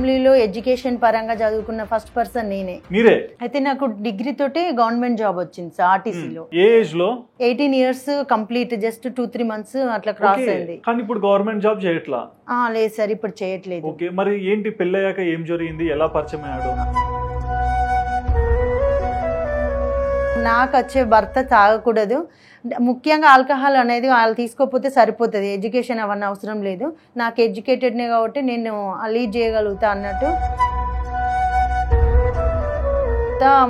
ఫ్యామిలీలో ఎడ్యుకేషన్ పరంగా చదువుకున్న ఫస్ట్ పర్సన్ నేనే. మీరే? అయితే నాకు డిగ్రీ తోటి గవర్నమెంట్ జాబ్ వచ్చింది సార్ ఆర్టీసీలో. ఏ ఏజ్ లో? 18 years కంప్లీట్, జస్ట్ 2-3 months అట్లా క్రాస్ అయింది. కానీ ఇప్పుడు గవర్నమెంట్ జాబ్ చేయట్లా? లేదు సార్, ఇప్పుడు చేయట్లేదు. ఓకే, మరి ఏంటి పెళ్ళయ్యాక ఏం జరిగింది, ఎలా పరిచయం అయ్యాడు? నాకు వచ్చే భర్త తాగకూడదు, ముఖ్యంగా ఆల్కహాల్ అనేది వాళ్ళు తీసుకోకపోతే సరిపోతుంది, ఎడ్యుకేషన్ అవన్నీ అవసరం లేదు, నాకు ఎడ్యుకేటెడ్నే కాబట్టి నేను లీడ్ చేయగలుగుతా అన్నట్టు.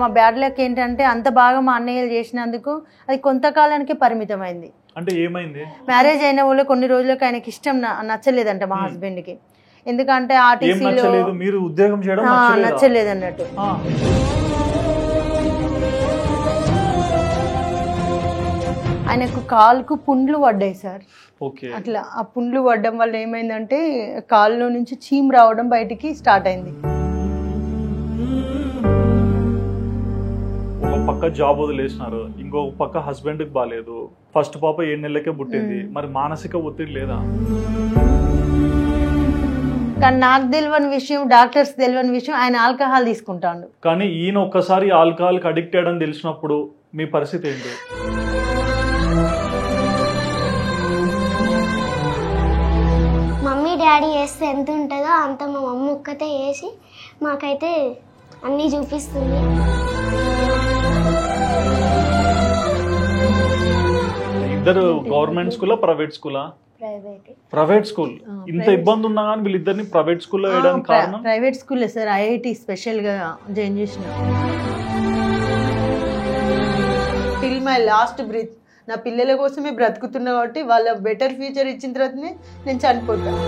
మా బ్యాడ్ లక్ ఏంటంటే అంత బాగా మా అన్నయ్యలు చేసినందుకు అది కొంతకాలానికి పరిమితమైంది. అంటే ఏమైంది? మ్యారేజ్ అయిన వాళ్ళు కొన్ని రోజులకు ఆయనకి ఇష్టం నచ్చలేదంట మా హస్బెండ్కి. ఎందుకంటే ఆర్టీసీలో మీరు ఉద్యోగం చేయడం నచ్చలేదు అన్నట్టు. ఆయనకు కాలుకు పుండ్లు పడ్డాయి సార్. అట్లా ఆ పుండ్లు పడ్డం వల్ల ఏమైందంటే కాలులో నుంచి చీమ్ రావడం బయటికి స్టార్ట్ అయింది. ఒక పక్క జాబ్ వదిలేసినారు, ఇంకొక పక్క హస్బెండ్ కి బాలేదు, ఫస్ట్ పాప 7 నెలలకే పుట్టింది, మరి మానసిక ఒత్తిడి లేదా? కానీ నాకు తెలియని విషయం, డాక్టర్స్ తెలియని విషయం, ఆయన ఆల్కహాల్ తీసుకుంటాడు. కానీ ఈయన ఒక్కసారి ఆల్కహాల్ కి అడిక్ట్ అయ్యడం తెలిసినప్పుడు మీ పరిస్థితి ఏంటి? మమ్మీ డాడీ వేస్తే ఎంత ఉంటుందో అంత మా మమ్మీ ఒక్కతే వేసి మాకైతే అన్నీ చూపిస్తుంది. ఇద్దరు గవర్నమెంట్ స్కూలా ప్రైవేట్ స్కూలా? Private school. ఇంత ఇబ్బంది ఉన్నా కానీ వీళ్ళిద్దరిని ప్రైవేట్ స్కూల్లో వేయడానికి కారణం? Private school sir, IIT special గా జాయిన్ చేసిన. టిల్ మై లాస్ట్ బ్రీత్ నా పిల్లల కోసమే బ్రతుకుతున్నా కాబట్టి వాళ్ళ బెటర్ ఫ్యూచర్ ఇచ్చిన తర్వాతనే నేను చనిపోతాను.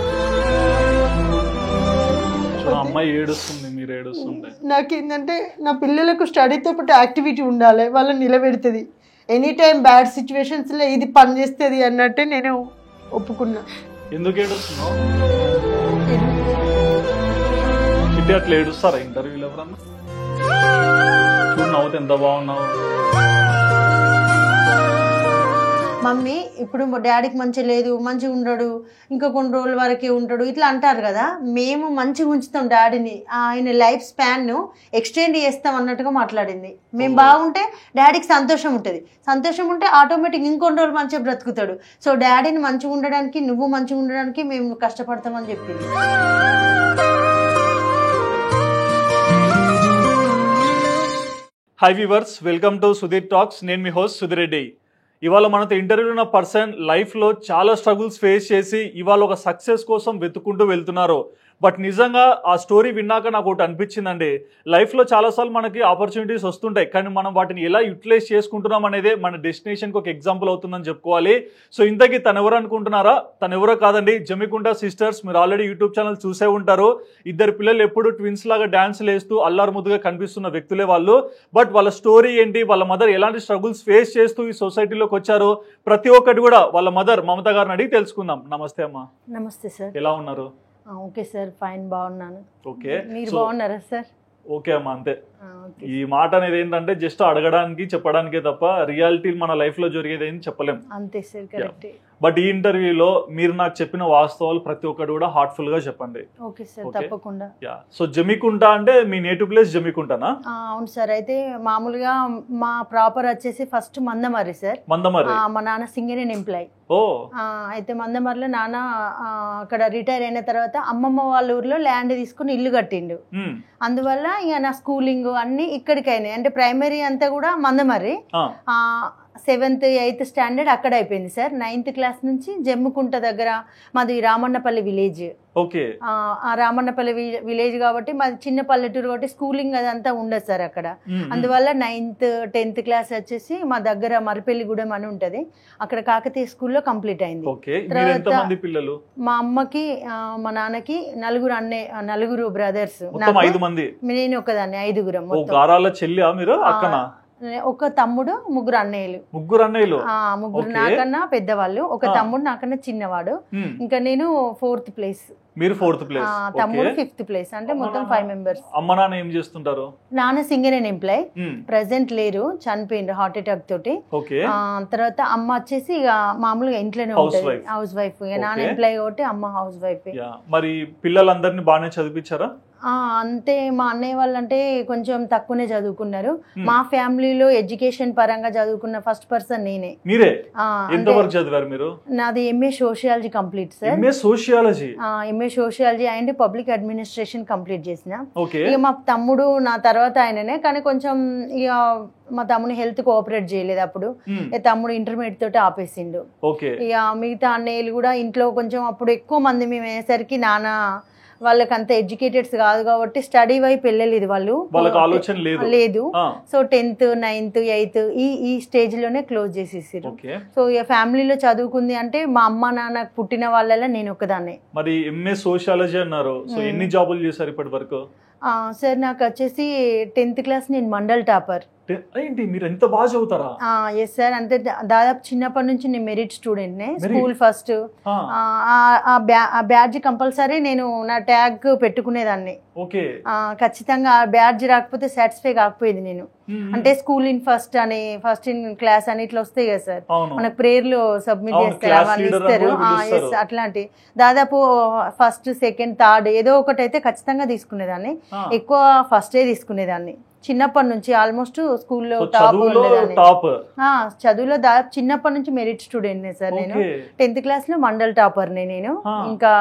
అమ్మాయి ఏడుస్తుంది, మీరు ఏడుస్తుంది. నాకేంటంటే నా పిల్లలకు స్టడీతో పాటు యాక్టివిటీ ఉండాలి, వాళ్ళని నిలబెడుతుంది. ఎనీ టైం బ్యాడ్ సిచ్యువేషన్స్ లో ఇది పని చేస్తుంది అన్నట్టే నేను ఒప్పుకున్నా. ఎందుకు ఏడుస్తున్నావు? అట్లా ఏడుస్తారా ఇంటర్వ్యూలో ఎవరన్నా? చూడు నవ్వుతే ఎంత బాగున్నావు. మమ్మీ ఇప్పుడు డాడీకి మంచి లేదు, మంచిగా ఉండడు, ఇంకా కొన్ని రోజుల వరకే ఉంటాడు ఇట్లా అంటారు కదా. మేము మంచిగా ఉంచుతాం డాడీని, ఆయన లైఫ్ స్పాన్ను ఎక్స్టెండ్ చేస్తాం అన్నట్టుగా మాట్లాడింది. మేము బాగుంటే డాడీకి సంతోషం ఉంటుంది, సంతోషం ఉంటే ఆటోమేటిక్ ఇంకొన్ని రోజులు మంచిగా బ్రతుకుతాడు. సో డాడీని మంచిగా ఉండడానికి, నువ్వు మంచిగా ఉండడానికి మేము కష్టపడతామని చెప్పింది. Hi viewers, welcome to Sudheer talks. నేను మీ హోస్ట్ సుధీర్ రెడ్డి. ఇవాళ మనతో ఇంటర్వ్యూలో ఉన్న పర్సన్ లైఫ్లో చాలా స్ట్రగుల్స్ ఫేస్ చేసి ఇవాళ ఒక సక్సెస్ కోసం వెతుక్కుంటూ వెళ్తున్నారు. బట్ నిజంగా ఆ స్టోరీ విన్నాక నాకు ఒకటి అనిపించిందండి, లైఫ్లో చాలాసార్లు మనకి ఆపర్చునిటీస్ వస్తుంటాయి, కానీ మనం వాటిని ఎలా యూటిలైజ్ చేసుకుంటున్నాం అనేదే మన డెస్టినేషన్కి ఒక ఎగ్జాంపుల్ అవుతుందని చెప్పుకోవాలి. సో ఇంతకీ తను ఎవరు అనుకుంటున్నారా? తను ఎవరో కాదండి, జమికుంట సిస్టర్స్. మీరు ఆల్రెడీ యూట్యూబ్ ఛానల్ చూసే ఉంటారు. ఇద్దరు పిల్లలు ఎప్పుడు ట్విన్స్ లాగా డాన్స్లు వేస్తూ అల్లారు ముద్దుగా కనిపిస్తున్న వ్యక్తులే వాళ్ళు. బట్ వాళ్ళ స్టోరీ ఏంటి, వాళ్ళ మదర్ ఎలాంటి స్ట్రగుల్స్ ఫేస్ చేస్తూ ఈ సొసైటీలోకి వచ్చారు, ప్రతి ఒక్కటి కూడా వాళ్ళ మదర్ మమత గారిని అడిగి తెలుసుకుందాం. నమస్తే అమ్మా. నమస్తే సార్. ఎలా ఉన్నారు? ఓకే సార్, ఫైన్, బాగున్నాను. ఓకే, మీరు బాగున్నారా సార్? ఓకే అమ్మా. అంతే, ఈ మాట అనేది ఏంటంటే జస్ట్ అడగడానికి చెప్పడానికే తప్ప రియాలిటీ మన లైఫ్ లో జరిగేది ఏం చెప్పలేం. అంతే సార్, కరెక్ట్. బట్ ఈ ఇంటర్వ్యూలో మీరు నాకు చెప్పిన వాస్తవాలు ప్రతి ఒక్కటి కూడా హార్ట్ఫుల్ గా చెప్పండి. ఓకే సార్, తప్పకుండా. సో జమికుంట అంటే మీ నేటివ్ ప్లేస్ జమికుంటనా? అవును సార్. అయితే మామూలుగా మా ప్రాపర్ వచ్చేసి ఫస్ట్ మందమర్రి సార్. మందమర్రి. మా నాన్న సింగరేణి ఎంప్లాయ్. ఓ. అయితే మందమర్రిలో నాన్న అక్కడ రిటైర్ అయిన తర్వాత అమ్మమ్మ వాళ్ళ ఊర్లో ల్యాండ్ తీసుకుని ఇల్లు కట్టిండు. అందువల్ల ఇక నా స్కూలింగ్ అన్ని ఇక్కడికి అయినాయి. అంటే ప్రైమరీ అంతా కూడా మందమర్రి, 7th 8th స్టాండర్డ్ అక్కడ అయిపోయింది సార్. 9th క్లాస్ నుంచి జమ్ముకుంట దగ్గర మాది రామన్నపల్లి విలేజ్. ఓకే. ఆ రామన్నపల్లి విలేజ్ కాబట్టి మాది చిన్న పల్లెటూరు కాబట్టి స్కూలింగ్ అదంతా ఉండదు సార్ అక్కడ. అందువల్ల 9th 10th క్లాస్ వచ్చేసి మా దగ్గర మరిపెల్లిగూడెం అని ఉంటది, అక్కడ కాకతీయ స్కూల్లో కంప్లీట్ అయింది. మా అమ్మకి మా నాన్నకి నలుగురు బ్రదర్స్, నేను ఒకదాన్ని, 5గురం. ఒక తమ్ముడు, ముగ్గురు అన్నయ్యలు. ముగ్గురు నాకన్నా పెద్దవాళ్ళు, ఒక తమ్ముడు నాకన్నా చిన్నవాడు, ఇంకా నేను 4th ప్లేస్. మీరు 4th ప్లేస్. తమ్ముడు 5th ప్లేస్. అంటే మొత్తం 5 మెంబర్స్. అమ్మ నాన్న ఏం చేస్తుంటారు? నాన్న సింగర్ అండ్ ఎంప్లాయ్, ప్రెసెంట్ లేరు, చనిపోయిండు హార్ట్ అటాక్ తోటి. తర్వాత అమ్మ వచ్చేసి ఇక మామూలుగా ఇంట్లోనే ఉంటుంది, హౌస్ వైఫ్. నాన్న ఎంప్లాయ్ కాబట్టి అమ్మ హౌస్ వైఫ్. మరి పిల్లలందరినీ బాగానే చదివించారా? అంతే, మా అన్నయ్య వాళ్ళు అంటే కొంచెం తక్కువనే చదువుకున్నారు. మా ఫ్యామిలీలో ఎడ్యుకేషన్ పరంగా చదువుకున్న ఫస్ట్ పర్సన్ నేనే. మీరే? ఎంతవరకు చదివారు మీరు? నాది MA sociology complete sir. MA sociology? MA sociology and public administration complete చేసిన. ఇక మా తమ్ముడు నా తర్వాత ఆయననే, కానీ కొంచెం ఇక మా తమ్ముని హెల్త్ కోఆపరేట్ చేయలేదు అప్పుడు. తమ్ముడు ఇంటర్మీడియట్ తోటి ఆపేసిండు. ఇక మిగతా అన్నయ్యలు కూడా ఇంట్లో కొంచెం అప్పుడు ఎక్కువ మంది మేము అయ్యేసరికి నాన్న వాళ్ళకి అంత ఎడ్యుకేటెడ్స్ కాదు కాబట్టి స్టడీ వైపు వెళ్ళలేదు, వాళ్ళకి ఆలోచన లేదు. సో 10th 9th 8th ఈ స్టేజ్ లోనే క్లోజ్ చేసేసారు. సో ఇక ఫ్యామిలీలో చదువుకుంది అంటే మా అమ్మ నాన్న పుట్టిన వాళ్ళలో నేను ఒకదాన్నే. మరి MA సోషియాలజీ అన్నారు, సో ఎన్ని జాబులు చేశారు ఇప్పటి వరకు? సార్ నాకు వచ్చేసి 10th క్లాస్ నేను మండల్ టాపర్. ఏంటి మీరు ఎంత బాగా చదువుతారా? ఎస్ సార్, అంతే. దాదాపు చిన్నప్పటి నుంచి నేను మెరిట్ స్టూడెంట్ నే, స్కూల్ ఫస్ట్. ఆ బ్యాడ్జ్ కంపల్సరీ నేను నా ట్యాగ్ పెట్టుకునేదాన్ని. ఖచ్చితంగా ఆ బ్యాడ్జ్ రాకపోతే సాటిస్ఫై కాకపోయేది నేను. అంటే స్కూల్ ఇన్ ఫస్ట్ అని, ఫస్ట్ ఇన్ క్లాస్ అని ఇట్లా వస్తాయి కదా సార్, మనకు ప్రేయర్ లో సబ్మిట్ చేస్తారు, అవన్నీ ఇస్తారు. అట్లాంటి దాదాపు ఫస్ట్ సెకండ్ థర్డ్ ఏదో ఒకటి అయితే ఖచ్చితంగా తీసుకునేదాన్ని. ఎక్కువ ఫస్టే తీసుకునేదాన్ని చిన్నప్పటి నుంచి. ఆల్మోస్ట్ స్కూల్లో టాప్ ఉండేదాన్ని. చదువులో దాదాపు చిన్నప్పటి నుంచి మెరిట్ స్టూడెంట్ నే సార్ నేను. 10th క్లాస్ లో మండల్ టాపర్ నే నేను. ఇంకా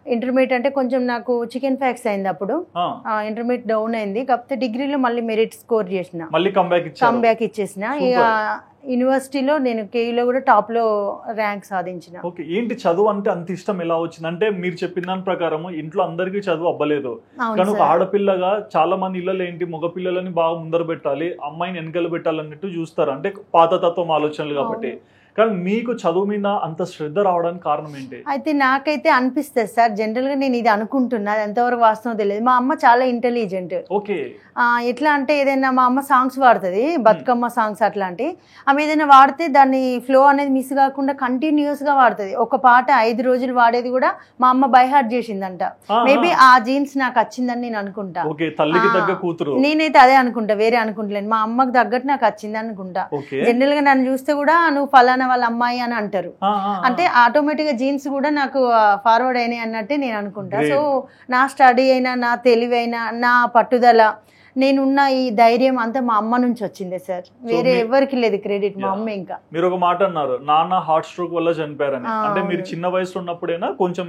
ఇంటర్మీడియట్ అంటే కొంచెం నాకు చికెన్ ఫ్యాక్స్ అయింది అప్పుడు, ఇంటర్మీడియట్ డౌన్ అయింది. కాకపోతే డిగ్రీలో మళ్ళీ మెరిట్ స్కోర్ చేసిన, కమ్బ్యాక్ ఇచ్చేసిన. ఇక యూనివర్సిటీలో నేను కేయూలో కూడా టాప్ లో ర్యాంక్ సాధించిన. ఏంటి చదువు అంటే అంత ఇష్టం ఎలా వచ్చింది? అంటే మీరు చెప్పిన దాని ప్రకారం ఇంట్లో అందరికీ చదువు అవ్వలేదు, కానీ ఒక ఆడపిల్లగా చాలా మంది ఇళ్ళలో ఏంటి మగ పిల్లలని బాగా ముందర పెట్టాలి, అమ్మాయిని వెనకలు పెట్టాలన్నట్టు చూస్తారు, అంటే పాత తత్వం ఆలోచనలు కాబట్టి. కానీ మీకు చదువు మీద అంత శ్రద్ధ రావడానికి కారణం ఏంటి? అయితే నాకైతే అనిపిస్తుంది సార్, జనరల్ గా నేను ఇది అనుకుంటున్నా, ఎంతవరకు వాస్తవం తెలియదు. మా అమ్మ చాలా ఇంటెలిజెంట్. ఎట్లా అంటే ఏదైనా మా అమ్మ సాంగ్స్ వాడుతుంది, బతుకమ్మ సాంగ్స్ అట్లాంటి. ఆమె ఏదైనా వాడితే దాన్ని ఫ్లో అనేది మిస్ కాకుండా కంటిన్యూస్ గా వాడుతుంది. ఒక పాట 5 రోజులు వాడేది కూడా మా అమ్మ బై హార్ట్ చేసిందంట. మేబీ ఆ జీన్స్ నాకు వచ్చిందని నేను అనుకుంటా. నేనైతే అదే అనుకుంటా, వేరే అనుకుంటలేను. మా అమ్మకి తగ్గట్టు నాకు వచ్చింది అనుకుంటా. జనరల్ గా నన్ను చూస్తే కూడా నువ్వు ఫలానా వాళ్ళ అమ్మాయి అని అంటారు. అంటే ఆటోమేటిక్ గా జీన్స్ కూడా నాకు ఫార్వర్డ్ అయినాయి అన్నట్టే నేను అనుకుంటా. సో నా స్టడీ అయినా, నా తెలివి అయినా, నా పట్టుదల, నేనున్న ఈ ధైర్యం అంతా మా అమ్మ నుంచి వచ్చిందే సార్, వేరే ఎవరికి లేదు క్రెడిట్, మా అమ్మ. ఇంకా మీరు ఒక మాట అన్నారు, నాన్న హార్ట్ స్ట్రోక్ వల్ల చనిపోయారని. అంటే మీరు చిన్న వయసులో ఉన్నప్పుడేనా కొంచెం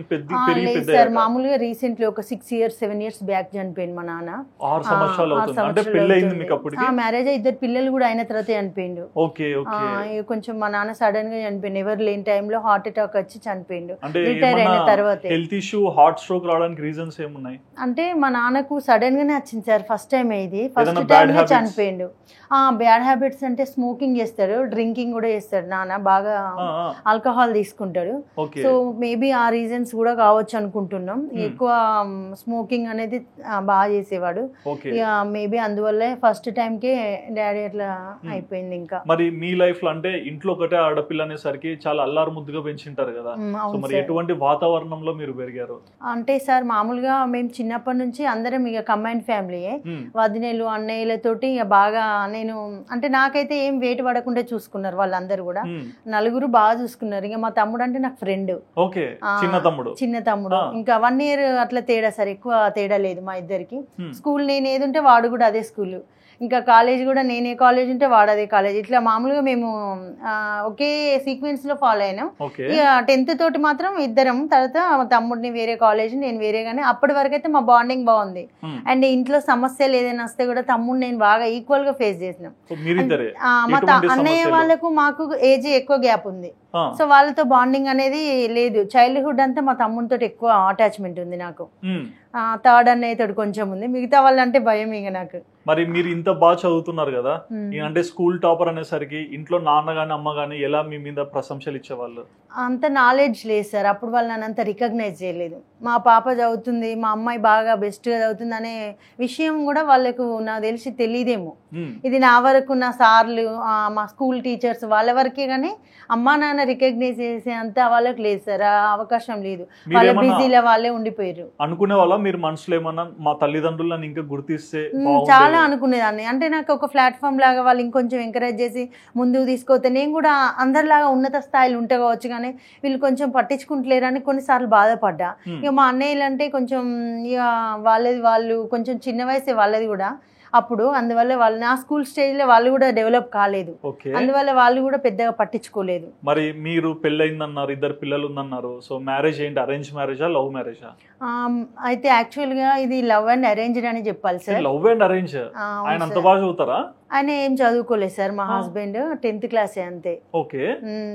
సార్? మామూలుగా రీసెంట్లీ ఒక 6 years 7 years బ్యాక్ చనిపోయింది మా నాన్న. 6 సంవత్సరాలు అవుతుంది. అంటే పెళ్లి అయింది మీకు అప్పటికి? మ్యారేజ్ 2 పిల్లలు కూడా అయిన తర్వాత చనిపోయిండు. కొంచెం మా నాన్న సడన్ గా చనిపోయింది, ఎవరు లేని టైంలో హార్ట్ అటాక్ వచ్చి చనిపోయిండు. రిటైర్ అయిన తర్వాత హెల్త్ ఇష్యూ, హార్ట్ స్ట్రోక్ రావడానికి రీజన్స్ ఏమున్నాయి? అంటే మా నాన్నకు సడన్ గానే వచ్చింది సార్, ఫస్ట్ టైం. ఇది ఫస్ట్ టైం చనిపోయిండు. బ్యాడ్ హ్యాబిట్స్ అంటే స్మోకింగ్ చేస్తాడు, డ్రింకింగ్ కూడా చేస్తాడు నాన్న, బాగా ఆల్కహాల్ తీసుకుంటాడు. సో మేబీ ఆ రీజన్స్ కూడా కావచ్చు అనుకుంటున్నాం. ఎక్కువ స్మోకింగ్ అనేది బాగా చేసేవాడు. ఇక మేబీ అందువల్లే ఫస్ట్ టైం కే డాడీ అట్లా అయిపోయింది. ఇంకా మరి మీ లైఫ్ లో అంటే ఇంట్లో ఒకటే ఆడపిల్ల అనేసరికి చాలా అల్లారు ముద్దుగా పెంచుంటారు కదా, మరి ఎటువంటి వాతావరణంలో మీరు పెరిగారు? అంటే సార్ మామూలుగా మేము చిన్నప్పటి నుంచి అందరం ఇక కంబైన్డ్ ఫ్యామిలీయే, వదినేలు అన్నయ్యలతోటి ఇక బాగా. నేను అంటే నాకైతే ఏం వేటు పడకుండా చూసుకున్నారు వాళ్ళందరూ కూడా, నలుగురు బాగా చూసుకున్నారు. ఇక మా తమ్ముడు అంటే నాకు ఫ్రెండ్, చిన్న తమ్ముడు. ఇంకా 1 year అట్లా తేడా సార్, ఎక్కువ తేడా లేదు మా ఇద్దరికి. స్కూల్ నేను ఏదుంటే వాడు కూడా అదే స్కూల్, ఇంకా కాలేజ్ కూడా నేనే కాలేజ్ ఉంటే వాడు అదే కాలేజ్. ఇట్లా మామూలుగా మేము ఒకే సీక్వెన్స్ లో ఫాలో అయినాం. ఇక 10th తోటి మాత్రం ఇద్దరం, తర్వాత మా తమ్ముడిని వేరే కాలేజ్, నేను వేరే. కానీ అప్పటి వరకు అయితే మా బాండింగ్ బాగుంది. అండ్ ఇంట్లో సమస్యలు ఏదైనా వస్తే కూడా తమ్ముడు నేను బాగా ఈక్వల్ గా ఫేస్ చేసినాం. మా అన్నయ్య వాళ్ళకు మాకు ఏజ్ ఎక్కువ గ్యాప్ ఉంది, సో వాళ్ళతో బాండింగ్ అనేది లేదు. చైల్డ్హుడ్ అంతా మా తమ్ముడితో ఎక్కువ అటాచ్మెంట్ ఉంది నాకు. థర్డ్ అన్నయ్య తోటి కొంచెం ఉంది, మిగతా వాళ్ళంటే భయం ఇక నాకు. మరి మీరు ఇంత బాగా చదువుతున్నారు కదా, అంటే స్కూల్ టాపర్ అనేసరికి ఇంట్లో నాన్న గాని అమ్మ గాని ఎలా మీ మీద ప్రశంసలు ఇచ్చేవాళ్ళు? అంత నాలెడ్జ్ లేదు సార్, అప్పుడు వాళ్ళు నన్ను అంత రికగ్నైజ్ చేయలేదు. మా పాప చదువుతుంది, మా అమ్మాయి బాగా బెస్ట్ గా చదువుతుంది అనే విషయం కూడా వాళ్ళకు నాకు తెలిసి తెలియదేమో. ఇది నా వరకు, నా సార్లు, మా స్కూల్ టీచర్స్ వాళ్ళ వరకే, కానీ అమ్మా నాన్న రికగ్నైజ్ చేసే అంత వాళ్ళకి లేదు సార్, ఆ అవకాశం లేదు. వాళ్ళ బిజీలో వాళ్ళే ఉండిపోయారు. అనుకునే వాళ్ళ మీరు మనసులో ఏమన్నా మా తల్లిదండ్రులు నన్ను ఇంకా గుర్తిస్తే చాలా అనుకునేదాన్ని. అంటే నాకు ఒక ప్లాట్ఫామ్ లాగా వాళ్ళు ఇంకొంచెం ఎంకరేజ్ చేసి ముందుకు తీసుకోతే నేను కూడా అందరిలాగా ఉన్నత స్థాయిలో ఉంటే కావచ్చు, కానీ వీళ్ళు కొంచెం పట్టించుకుంటలేరని కొన్నిసార్లు బాధపడ్డా. ఇక మా అన్నయ్యలు అంటే కొంచెం ఇక వాళ్ళు కొంచెం చిన్న వయసే వాళ్ళది కూడా అప్పుడు, అందువల్ల వాళ్ళు నా స్కూల్ స్టేజ్ లో వాళ్ళు కూడా డెవలప్ కాలేదు, అందువల్ల వాళ్ళు కూడా పెద్దగా పట్టించుకోలేదు. మరి మీరు పెళ్ళయిందన్నారు, 2 పిల్లలు ఉందన్నారు, సో మ్యారేజ్ ఏంటి, అరేంజ్ మ్యారేజా లవ్ మ్యారేజా? అయితే యాక్చువల్ గా ఇది లవ్ అండ్ అరేంజ్డ్ అని చెప్పాలి సార్. Love and arrange. ఆయన అంత బాగా చదువుతారా? ఆయన ఏం చదువుకోలేదు సార్, మా హస్బెండ్ 10th క్లాసే అంతే. ఓకే,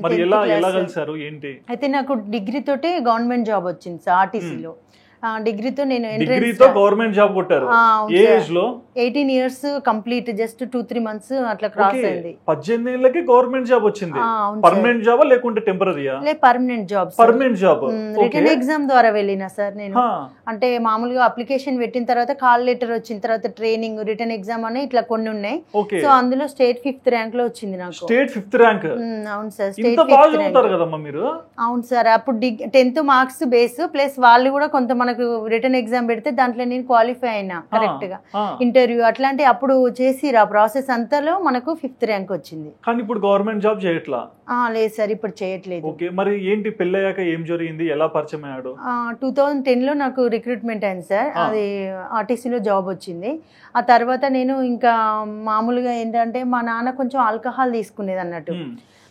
మరి ఎలా కలిసారు ఏంటి? అయితే నాకు డిగ్రీ తోటి గవర్నమెంట్ జాబ్ వచ్చింది సార్ ఆర్టీసీలో. డిగ్రీతో నేను గవర్నమెంట్ జాబ్ కొట్టారు. ఏ ఏజ్ లో? 18 years కంప్లీట్, జస్ట్ 2-3 months అట్లా క్రాస్ అయింది. 18 ఏళ్ళకి గవర్నమెంట్ జాబ్ వచ్చింది. పర్మనెంట్ జాబా లేకుంటే టెంపరరీయా? Permanent job. Permanent job. Written exam ద్వారా వెళ్ళినా సార్ నేను. అంటే మామూలుగా అప్లికేషన్ పెట్టిన తర్వాత కాల్ లెటర్ వచ్చిన తర్వాత ట్రైనింగ్, రిటర్న్ ఎగ్జామ్ అని ఇట్లా కొన్ని ఉన్నాయి. సో అందులో స్టేట్ 5th ర్యాంక్ లో వచ్చింది నాకు. State 5th rank? అవును సార్, స్టేట్ 5th ర్యాంక్. అవును సార్. అప్పుడు 10th మార్క్స్ బేస్ ప్లస్ వాళ్ళు కూడా కొంత మనకు రిటర్న్ ఎగ్జామ్ పెడితే దాంట్లో నేను క్వాలిఫై అయినా కరెక్ట్ గా, ఇంటర్వ్యూ అట్లాంటి అప్పుడు చేసి ఆ ప్రాసెస్ అంతలో మనకు 5th ర్యాంక్ వచ్చింది. కానీ ఇప్పుడు గవర్నమెంట్ జాబ్ చేయట్లా? లేదు సార్, ఇప్పుడు చేయట్లేదు. ఓకే, మరి ఏంటి పెళ్ళయ్యాక ఏం జరిగింది, ఎలా పరిచయం అయ్యాడు? 2010 లో నాకు రిక్రూట్మెంట్ అయింది సార్, అది ఆర్టీసీలో జాబ్ వచ్చింది. ఆ తర్వాత నేను ఇంకా మామూలుగా ఏంటంటే మా నాన్న కొంచెం ఆల్కహాల్ తీసుకునేది అన్నట్టు.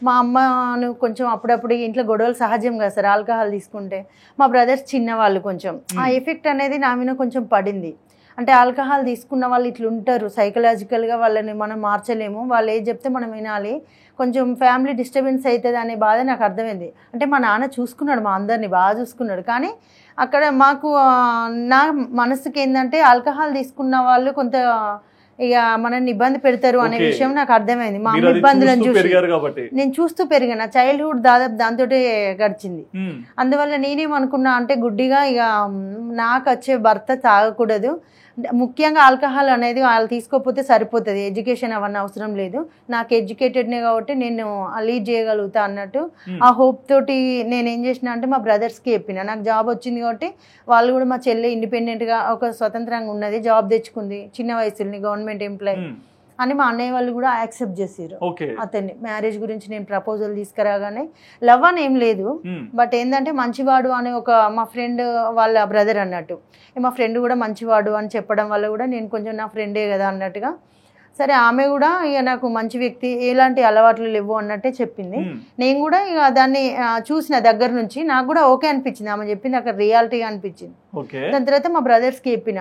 మా అమ్మను కొంచెం అప్పుడప్పుడు ఇంట్లో గొడవలు సహజం కదా సార్ ఆల్కహాల్ తీసుకుంటే. మా బ్రదర్స్ చిన్నవాళ్ళు, కొంచెం ఆ ఎఫెక్ట్ అనేది నా మీద కొంచెం పడింది. అంటే ఆల్కహాల్ తీసుకున్న వాళ్ళు ఇట్లా ఉంటారు సైకలాజికల్గా, వాళ్ళని మనం మార్చలేము, వాళ్ళు ఏది చెప్తే మనం వినాలి, కొంచెం ఫ్యామిలీ డిస్టర్బెన్స్ అవుతుంది అనే బాధ నాకు అర్థమైంది. అంటే మా నాన్న చూసుకున్నాడు, మా అందరినీ బాగా చూసుకున్నాడు, కానీ అక్కడ మాకు నా మనసుకి ఏంటంటే ఆల్కహాల్ తీసుకున్న వాళ్ళు కొంత ఇక మనల్ని ఇబ్బంది పెడతారు అనే విషయం నాకు అర్థమైంది. మా అమ్మ ఇబ్బందులను చూసి నేను చూస్తూ పెరిగిన, చైల్డ్హుడ్ దాదాపు దాంతో గడిచింది. అందువల్ల నేనేమనుకున్నా అంటే గుడ్డిగా ఇక నాకు వచ్చే భర్త తాగకూడదు, ముఖ్యంగా ఆల్కహాల్ అనేది వాళ్ళు తీసుకోకపోతే సరిపోతుంది, ఎడ్యుకేషన్ అవన్నీ అవసరం లేదు, నాకు ఎడ్యుకేటెడ్నే కాబట్టి నేను లీడ్ చేయగలుగుతా అన్నట్టు ఆ హోప్ తోటి నేనేం చేసిన అంటే మా బ్రదర్స్కి చెప్పిన, నాకు జాబ్ వచ్చింది కాబట్టి వాళ్ళు కూడా, మా చెల్లె ఇండిపెండెంట్గా ఒక స్వతంత్రంగా ఉన్నది, జాబ్ తెచ్చుకుంది, చిన్న వయసుని గవర్నమెంట్ ఎంప్లాయీ అని మా అన్నయ్య వాళ్ళు కూడా యాక్సెప్ట్ చేసారు అతన్ని. మ్యారేజ్ గురించి నేను ప్రపోజల్ తీసుకురాగానే లవ్ అని ఏం లేదు, బట్ ఏంటంటే మంచివాడు అనే ఒక మా ఫ్రెండ్ వాళ్ళ బ్రదర్ అన్నట్టు, మా ఫ్రెండ్ కూడా మంచివాడు అని చెప్పడం వల్ల కూడా నేను కొంచెం నా ఫ్రెండే కదా అన్నట్టుగా, సరే ఆమె కూడా ఇక నాకు మంచి వ్యక్తి, ఎలాంటి అలవాట్లు లేవు అన్నట్టే చెప్పింది. నేను కూడా ఇక దాన్ని చూసిన దగ్గర నుంచి నాకు కూడా ఓకే అనిపించింది, ఆమె చెప్పింది అక్కడ రియాలిటీగా అనిపించింది. దాని తర్వాత మా బ్రదర్స్కి చెప్పిన,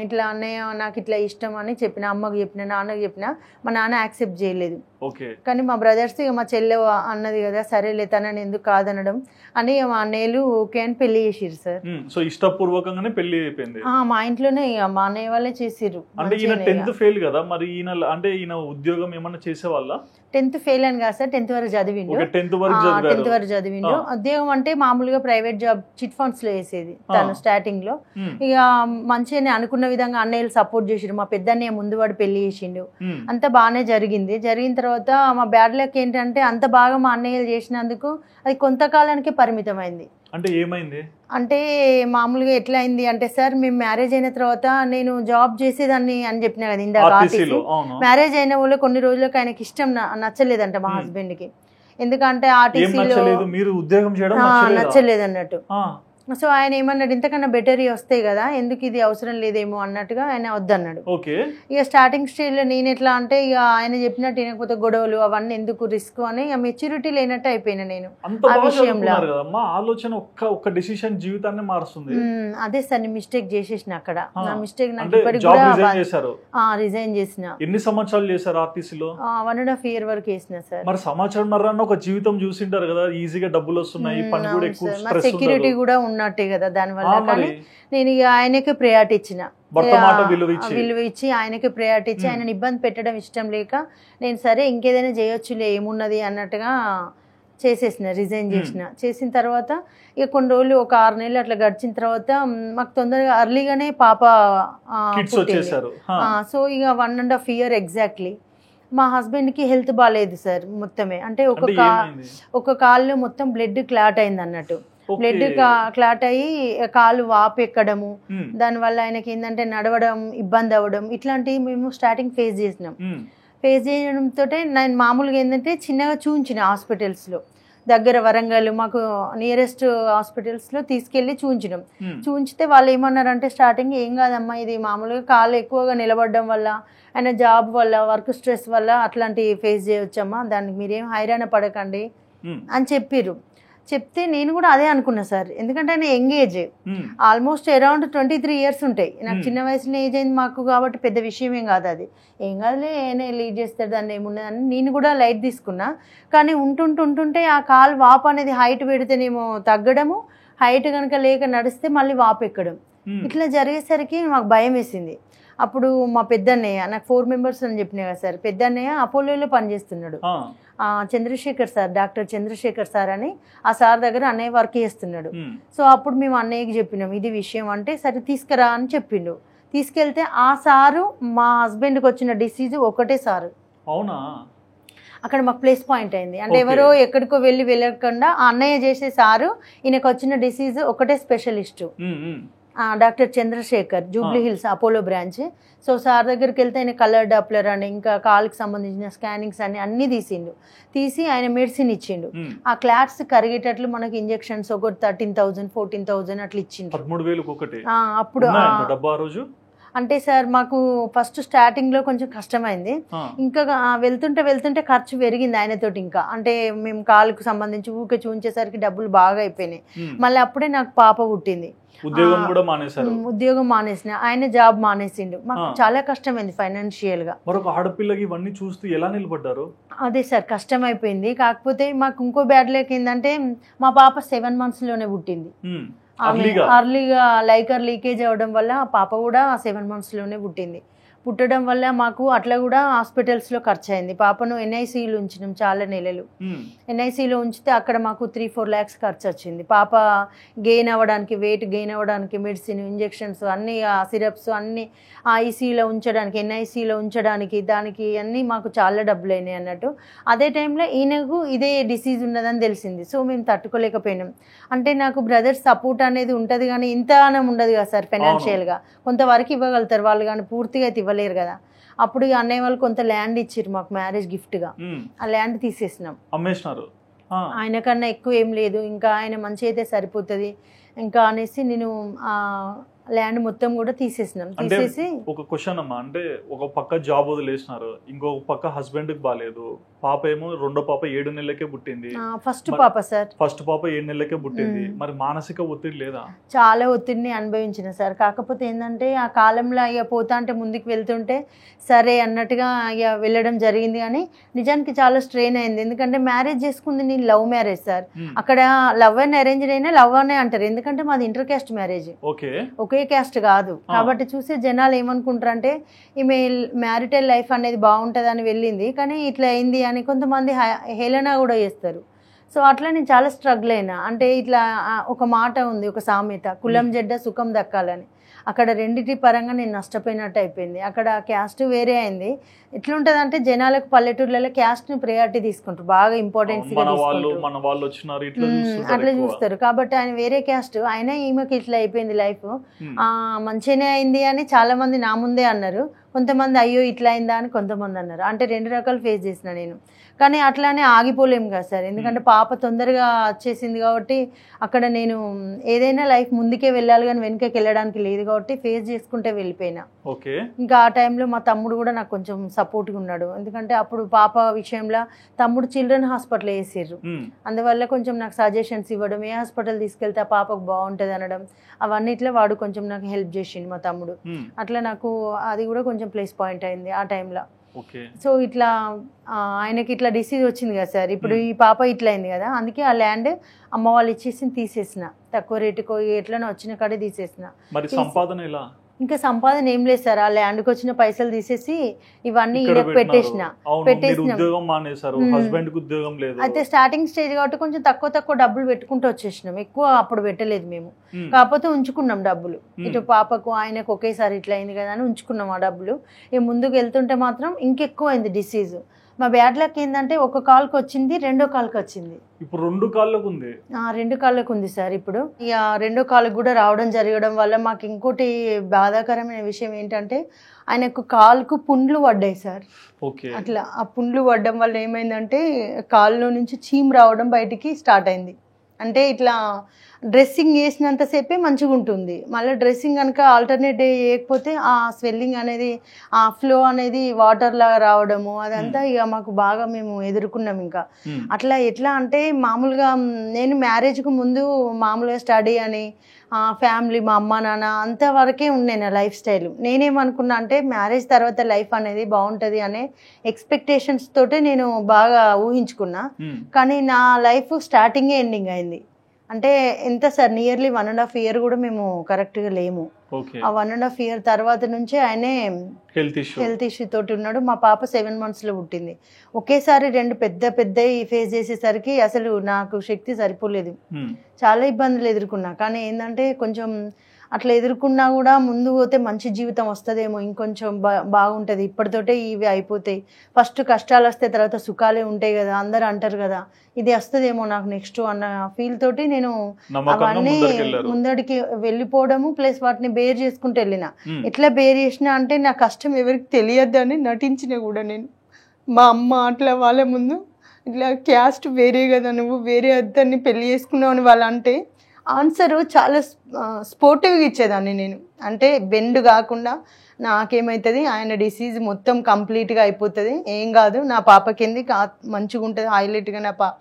ఇట్లా అన్నయ్య నాకు ఇట్లా ఇష్టం అని చెప్పిన, అమ్మకి చెప్పిన, నాన్నకి చెప్పిన, మా నాన్న యాక్సెప్ట్ చేయలేదు. కానీ మా బ్రదర్స్ ఇక మా చెల్లె అన్నది కదా సరేలే తనని ఎందుకు కాదనడం అని మా అన్నయ్యలు ఓకే అని పెళ్లి చేసిరు సార్. సో ఇష్టపూర్వకంగానే పెళ్లి అయిపోయింది. మా ఇంట్లోనే ఇక మా అన్నయ్య వాళ్ళే చేసిరు. అంటే ఈయన 10th ఫెయిల్ కదా, మరి ఈయన ఉద్యోగం ఏమన్నా చేసేవాళ్ళ? 10th ఫెయిల్ అని కాదు సార్, 10th వరకు చదివిండు. 10th వరకు చదివిండు. ఉద్యోగం అంటే మామూలుగా ప్రైవేట్ జాబ్ చిట్ ఫండ్స్ లో వేసేది తను స్టార్టింగ్ లో. ఇక మంచిగానే అనుకున్న విధంగా అన్నయ్యలు సపోర్ట్ చేసిండు, మా పెద్ద అన్నయ్య ముందు వాడు పెళ్లి చేసిండు, అంత బాగానే జరిగింది. జరిగిన తర్వాత మా బ్యాడ్ లక్ ఏంటంటే అంత బాగా మా అన్నయ్యలు చేసినందుకు అది కొంతకాలానికే పరిమితమైంది. అంటే ఏమైంది అంటే మామూలుగా ఎట్లా అయింది అంటే సార్, మేము మ్యారేజ్ అయిన తర్వాత నేను జాబ్ చేసేదాన్ని అని చెప్పిన కదా ఇందాక, ఆర్టీసీ మ్యారేజ్ అయిన వాళ్ళు కొన్ని రోజులకు ఆయనకి ఇష్టం నచ్చలేదంట మా హస్బెండ్ కి, ఎందుకంటే ఆర్టీసీలో నచ్చలేదు అన్నట్టు. సో ఆయన ఏమన్నాడు, ఇంతకన్నా బెటర్ వస్తాయి కదా, ఎందుకు ఇది అవసరం లేదేమో అన్నట్టుగా ఆయన వద్దన్నాడు. ఇక స్టార్టింగ్ స్టేజ్ లో నేను ఎట్లా అంటే ఇక ఆయన చెప్పినట్టు వినకపోతే గొడవలు అవన్నీ ఎందుకు రిస్క్ అని ఇక మెచ్యూరిటీ లేనట్టు అయిపోయినా నేను ఆ విషయంలో. అదే సార్ నేను మిస్టేక్ చేసేసిన అక్కడ, నా మిస్టేక్ నాకు ఇప్పటికి కూడా రిజైన్ చేసిన. ఎన్ని సంవత్సరాలు చేశారు ఆర్టీసీలో? 1.5 years వరకు చేసిన సార్. మరి సంవత్సరం ఒక జీవితం చూసింటారు కదా, ఈజీగా డబ్బులు వస్తున్నాయి, పని కూడా ఎక్కువ, సెక్యూరిటీ కూడా ఉన్నట్టే కదా దానివల్ల. కానీ నేను ఇక ఆయనకి ప్రయారిటీ ఇచ్చిన, విలువ ఇచ్చి ఆయనకి ప్రయారిటీ ఇచ్చి ఆయనని ఇబ్బంది పెట్టడం ఇష్టం లేక నేను సరే ఇంకేదైనా చేయొచ్చులే ఏమున్నది అన్నట్టుగా చేసేసిన, రిజైన్ చేసిన తర్వాత ఇక కొన్ని రోజులు ఒక 6 నెలలు అట్లా గడిచిన తర్వాత మాకు తొందరగా అర్లీగానే పాప పుట్టింది. సో ఇక 1.5 years ఎగ్జాక్ట్లీ మా హస్బెండ్కి హెల్త్ బాగాలేదు సార్ మొత్తమే, అంటే అంటే ఏమైంది? ఒక కాళ్ళు మొత్తం బ్లడ్ క్లాట్ అయింది అన్నట్టు. బ్లడ్ క్లాట్ అయ్యి కాలు వాపు ఎక్కడము, దానివల్ల ఆయనకి ఏంటంటే నడవడం ఇబ్బంది అవ్వడం, ఇట్లాంటివి మేము స్టార్టింగ్ ఫేస్ చేసినాం. ఫేస్ చేయడంతో నేను మామూలుగా ఏంటంటే చిన్నగా చూపించిన హాస్పిటల్స్లో, దగ్గర వరంగల్ మాకు నియరెస్ట్ హాస్పిటల్స్లో తీసుకెళ్ళి చూపించినాం. చూపించితే వాళ్ళు ఏమన్నారంటే స్టార్టింగ్ ఏం కాదమ్మా, ఇది మామూలుగా కాళ్ళు ఎక్కువగా నిలబడడం వల్ల, ఆయన జాబ్ వల్ల, వర్క్ స్ట్రెస్ వల్ల అట్లాంటివి ఫేస్ చేయొచ్చమ్మా, దానికి మీరేం హైరాణ పడకండి అని చెప్పారు. చెప్తే నేను కూడా అదే అనుకున్నా సార్, ఎందుకంటే ఆయన young age, almost around 23 years ఉంటాయి. నాకు చిన్న వయసులో ఏజ్ అయింది మాకు కాబట్టి పెద్ద విషయం ఏం కాదు, అది ఏం కాదులే ఆయన లీడ్ చేస్తాడు దాన్ని ఏమున్నదని నేను కూడా లైట్ తీసుకున్నా. కానీ ఉంటుంటే ఆ కాలు వాపు అనేది హైట్ పెడితేనేమో తగ్గడము, హైట్ కనుక లేక నడిస్తే మళ్ళీ వాపు ఎక్కడం, ఇట్లా జరిగేసరికి మాకు భయం వేసింది. అప్పుడు మా పెద్దన్నయ్య, నాకు 4 members అని చెప్పినా కదా సార్, పెద్దన్నయ్య అపోలోలో పనిచేస్తున్నాడు, Chandrashekhar sir, doctor Chandrashekhar sir అని, ఆ సార్ దగ్గర అన్నయ్య వర్క్ చేస్తున్నాడు. సో అప్పుడు మేము అన్నయ్యకి చెప్పినాం ఇది విషయం, అంటే సరే తీసుకురా అని చెప్పిండు. తీసుకెళ్తే ఆ సారు మా హస్బెండ్కి వచ్చిన డిసీజ్ ఒకటే సారు. అవునా? అక్కడ మాకు ప్లస్ పాయింట్ అయింది, అంటే ఎవరో ఎక్కడికో వెళ్ళకుండా ఆ అన్నయ్య చేసే సారు ఈయనకు వచ్చిన డిసీజ్ ఒకటే specialist, doctor Chandrashekhar, Jubilee Hills Apollo branch. So sir దగ్గరికి వెళ్తే ఆయన కలర్ డాప్లర్ అని, ఇంకా కాలుకి సంబంధించిన స్కానింగ్స్ అని అన్నీ తీసి ఆయన మెడిసిన్ ఇచ్చిండు. ఆ క్లాట్స్ కరిగేటట్లు మనకి ఇంజెక్షన్స్ ఒక 13,000 14,000 అట్లా ఇచ్చిండు. 13,000 అప్పుడు అంటే సార్ మాకు ఫస్ట్ స్టార్టింగ్ లో కొంచెం కష్టమైంది, ఇంకా వెళ్తుంటే ఖర్చు పెరిగింది ఆయనతోటి. ఇంకా అంటే మేము కాలుకు సంబంధించి ఊకే చూపించేసరికి డబ్బులు బాగా అయిపోయినాయి. మళ్ళీ అప్పుడే నాకు పాప పుట్టింది, ఉద్యోగం మానేసిన, ఆయన జాబ్ మానేసిండు. మాకు చాలా కష్టమైంది ఫైనాన్షియల్ గా. మరొక ఆడపిల్లకి ఇవన్నీ చూస్తూ ఎలా నిలబడ్డారు? అదే సార్ కష్టం అయిపోయింది. కాకపోతే మాకు ఇంకో బ్యాడ్ లక్ ఏంటంటే మా పాప 7 months లోనే పుట్టింది. అర్లీగా లైకర్ లీకేజ్ అవ్వడం వల్ల పాప కూడా 7 months లోనే పుట్టింది. పుట్టడం వల్ల మాకు అట్లా కూడా హాస్పిటల్స్లో ఖర్చు అయింది. పాపను ఎన్ఐసిలో ఉంచినాం చాలా నెలలు. ఎన్ఐసిలో ఉంచితే అక్కడ మాకు 3-4 lakhs ఖర్చు వచ్చింది. పాప గెయిన్ అవ్వడానికి, వెయిట్ గెయిన్ అవ్వడానికి మెడిసిన్, ఇంజెక్షన్స్ అన్నీ, సిరప్స్ అన్నీ, ఐసీలో ఉంచడానికి, ఎన్ఐసిలో ఉంచడానికి, దానికి అన్నీ మాకు చాలా డబ్బులు అయినాయి అన్నట్టు. అదే టైంలో ఈయనకు ఇదే డిసీజ్ ఉన్నదని తెలిసింది. సో మేము తట్టుకోలేకపోయినాం. అంటే నాకు బ్రదర్స్ సపోర్ట్ అనేది ఉంటుంది కానీ ఇంతగానం ఉండదు కదా సార్ ఫైనాన్షియల్గా. కొంతవరకు ఇవ్వగలుగుతారు వాళ్ళు కానీ పూర్తిగా అయితే ఇవ్వలేరు కదా. అప్పుడు అన్నయ్య వాళ్ళు కొంత ల్యాండ్ ఇచ్చారు మాకు మ్యారేజ్ గిఫ్ట్గా. ఆ ల్యాండ్ తీసేసినాం, అమ్మేసినారు. ఆయన కన్నా ఎక్కువ ఏం లేదు, ఇంకా ఆయన మంచి అయితే సరిపోతుంది ఇంకా అనేసి నేను ల్యాండ్ మొత్తం కూడా తీసేసినాం. తీసేసి ఒక క్వశ్చన్ అమ్మా, అంటే ఒక పక్క జాబ్ వదిలేసినారు, ఇంకొక పక్క హస్బెండ్ కి బాగాలేదు, పాప ఏమో రెండో పాప 7 నెలలకే పుట్టింది. ఫస్ట్ పాప సార్, ఫస్ట్ పాప 7 నెలలకే పుట్టింది. మరి మానసిక ఒత్తిడి లేదా? చాలా ఒత్తిడిని అనుభవించిన సార్. కాకపోతే ఏంటంటే ఆ కాలంలో అయ్యా పోతా అంటే ముందుకు వెళ్తుంటే సరే అన్నట్టుగా అయ్యా వెళ్ళడం జరిగింది. కానీ నిజానికి చాలా స్ట్రెయిన్ అయింది. ఎందుకంటే మ్యారేజ్ చేసుకుంది నేను లవ్ మ్యారేజ్ సార్. అక్కడ లవ్ అండ్ అరేంజ్డ్ అయినా లవ్ అనే అంటారు, ఎందుకంటే మాది ఇంటర్ క్యాస్ట్ మ్యారేజ్, ఒకే క్యాస్ట్ కాదు. కాబట్టి చూసే జనాలు ఏమనుకుంటారు అంటే ఈమె మ్యారిటల్ లైఫ్ అనేది బాగుంటుందని వెళ్ళింది కానీ ఇట్లా అయింది అని కొంతమంది హేళన కూడా చేస్తారు. సో అట్లా నేను చాలా స్ట్రగుల్ అయినా. అంటే ఇట్లా ఒక మాట ఉంది, ఒక సామెత, కులం జడ్డ సుఖం దక్కాలని. అక్కడ రెండింటి పరంగా నేను నష్టపోయినట్టు అయిపోయింది. అక్కడ క్యాస్ట్ వేరే అయింది. ఎట్లుంటది అంటే జనాలకు పల్లెటూర్లలో క్యాస్ట్ ని ప్రయారిటీ తీసుకుంటారు, బాగా ఇంపార్టెన్స్ అట్లా చూస్తారు. కాబట్టి ఆయన వేరే క్యాస్ట్, ఆయన ఈమెకి ఇట్లా అయిపోయింది లైఫ్, మంచిగానే అయింది అని చాలా మంది నా ముందే అన్నారు. కొంతమంది అయ్యో ఇట్లా అయిందా అని కొంతమంది అన్నారు. అంటే 2 రకాలు ఫేస్ చేసిన నేను. కానీ అట్లానే ఆగిపోలేము కదా సార్, ఎందుకంటే పాప తొందరగా వచ్చేసింది కాబట్టి అక్కడ నేను ఏదైనా లైఫ్ ముందుకే వెళ్ళాలి కానీ వెనకకి వెళ్ళడానికి లేదు కాబట్టి ఫేస్ చేసుకుంటే వెళ్ళిపోయినా. ఇంకా ఆ టైంలో మా తమ్ముడు కూడా నాకు కొంచెం సపోర్ట్గా ఉన్నాడు, ఎందుకంటే అప్పుడు పాప విషయంలో తమ్ముడు చిల్డ్రన్ హాస్పిటల్ వేసారు. అందువల్ల కొంచెం నాకు సజెషన్స్ ఇవ్వడం, ఏ హాస్పిటల్ తీసుకెళ్తే ఆ పాపకు బాగుంటుంది అనడం, అవన్నిట్లో వాడు కొంచెం నాకు హెల్ప్ చేసిండు మా తమ్ముడు. అట్లా నాకు అది కూడా కొంచెం ప్లస్ పాయింట్ అయింది ఆ టైంలో. సో ఇట్లా ఆయనకి ఇట్లా డిసీజ్ వచ్చింది కదా సార్, ఇప్పుడు ఈ పాప ఇట్లా అయింది కదా, అందుకే ఆ ల్యాండ్ అమ్మ వాళ్ళు ఇచ్చేసి తీసేసిన, తక్కువ రేటుకో ఎట్లనో వచ్చిన కాడే తీసేసిన. ఇంకా సంపాదన ఏం లేదు సార్, ఆ ల్యాండ్కి వచ్చిన పైసలు తీసేసి ఇవన్నీ ఇక్కడ ఈయనకు పెట్టేసిన. అవును, మీరు పెట్టేసినాం. ఉద్యోగం మానేశారు, హస్బెండ్ కి ఉద్యోగం లేదు. అయితే స్టార్టింగ్ స్టేజ్ కాబట్టి కొంచెం తక్కువ డబ్బులు పెట్టుకుంటూ వచ్చేసినాం, ఎక్కువ అప్పుడు పెట్టలేదు మేము. కాకపోతే ఉంచుకున్నాం డబ్బులు, ఇటు పాపకు ఆయనకు ఒకేసారి ఇట్లా అయింది కదా అని ఉంచుకున్నాం ఆ డబ్బులు. ఇక ముందుకు వెళ్తుంటే మాత్రం ఇంకెక్కువ అయింది డిసీజ్. మా బ్యాడ్ లక్ ఏంటంటే ఒక కాల్కి వచ్చింది, రెండో కాల్కి వచ్చింది. ఇప్పుడు 2 కాళ్ళకు ఉంది. 2 కాళ్ళకు ఉంది సార్. ఇప్పుడు ఇక రెండో కాళ్ళకు కూడా రావడం జరగడం వల్ల మాకు ఇంకోటి బాధాకరమైన విషయం ఏంటంటే ఆయనకు కాలుకు పుండ్లు పడ్డాయి సార్. అట్లా ఆ పుండ్లు పడ్డం వల్ల ఏమైందంటే కాలులో నుంచి చీమ్ రావడం బయటికి స్టార్ట్ అయింది. అంటే ఇట్లా డ్రెస్సింగ్ చేసినంతసేపే మంచిగా ఉంటుంది, మళ్ళీ డ్రెస్సింగ్ కనుక ఆల్టర్నేట్ డే చేయకపోతే ఆ స్వెల్లింగ్ అనేది, ఆ ఫ్లో అనేది వాటర్ లాగా రావడము అదంతా ఇక మాకు బాగా మేము ఎదుర్కొన్నాం. ఇంకా అట్లా ఎట్లా అంటే మామూలుగా నేను మ్యారేజ్కు ముందు మామూలుగా స్టడీ అని ఫ్యామిలీ, మా అమ్మ నాన్న అంతవరకే ఉండే నా లైఫ్ స్టైల్. నేనేమనుకున్నా అంటే మ్యారేజ్ తర్వాత లైఫ్ అనేది బాగుంటుంది అనే ఎక్స్పెక్టేషన్స్ తోటే నేను బాగా ఊహించుకున్నా. కానీ నా లైఫ్ స్టార్టింగే ఎండింగ్ అయింది. అంటే ఎంత సార్, నియర్లీ 1.5 year కూడా మేము కరెక్ట్గా లేము. ఆ 1.5 year తర్వాత నుంచే ఆయనే హెల్త్ ఇష్యూ తోటి ఉన్నాడు. మా పాప 7 months పుట్టింది. ఒకేసారి 2 పెద్ద ఫేస్ చేసేసరికి అసలు నాకు శక్తి సరిపోలేదు, చాలా ఇబ్బందులు ఎదుర్కొన్నా. కానీ ఏంటంటే కొంచెం అట్లా ఎదుర్కొన్నా కూడా ముందు పోతే మంచి జీవితం వస్తుందేమో, ఇంకొంచెం బాగుంటుంది, ఇప్పటితోటే ఇవి అయిపోతాయి, ఫస్ట్ కష్టాలు వస్తే తర్వాత సుఖాలే ఉంటాయి కదా, అందరు అంటారు కదా, ఇది వస్తుందేమో నాకు నెక్స్ట్ అన్న ఫీల్ తోటి నేను అవన్నీ ముందడికి వెళ్ళిపోవడము, ప్లస్ వాటిని బేర్ చేసుకుంటూ వెళ్ళిన. ఎట్లా బేర్ చేసిన అంటే నా కష్టం ఎవరికి తెలియద్దని నటించిన కూడా నేను. మా అమ్మ అట్లా వాళ్ళ ముందు ఇట్లా క్యాస్ట్ వేరే కదా, నువ్వు వేరే అద్దరిని పెళ్లి చేసుకున్నావు అని వాళ్ళు అంటే ఆన్సరు చాలా స్పోర్టివ్గా ఇచ్చేదాన్ని నేను. అంటే బెండ్ కాకుండా నాకేమవుతుంది, ఆయన డిసీజ్ మొత్తం కంప్లీట్గా అయిపోతుంది, ఏం కాదు, నా పాపకింది మంచిగా ఉంటుంది, హైలైట్గా నా పాప,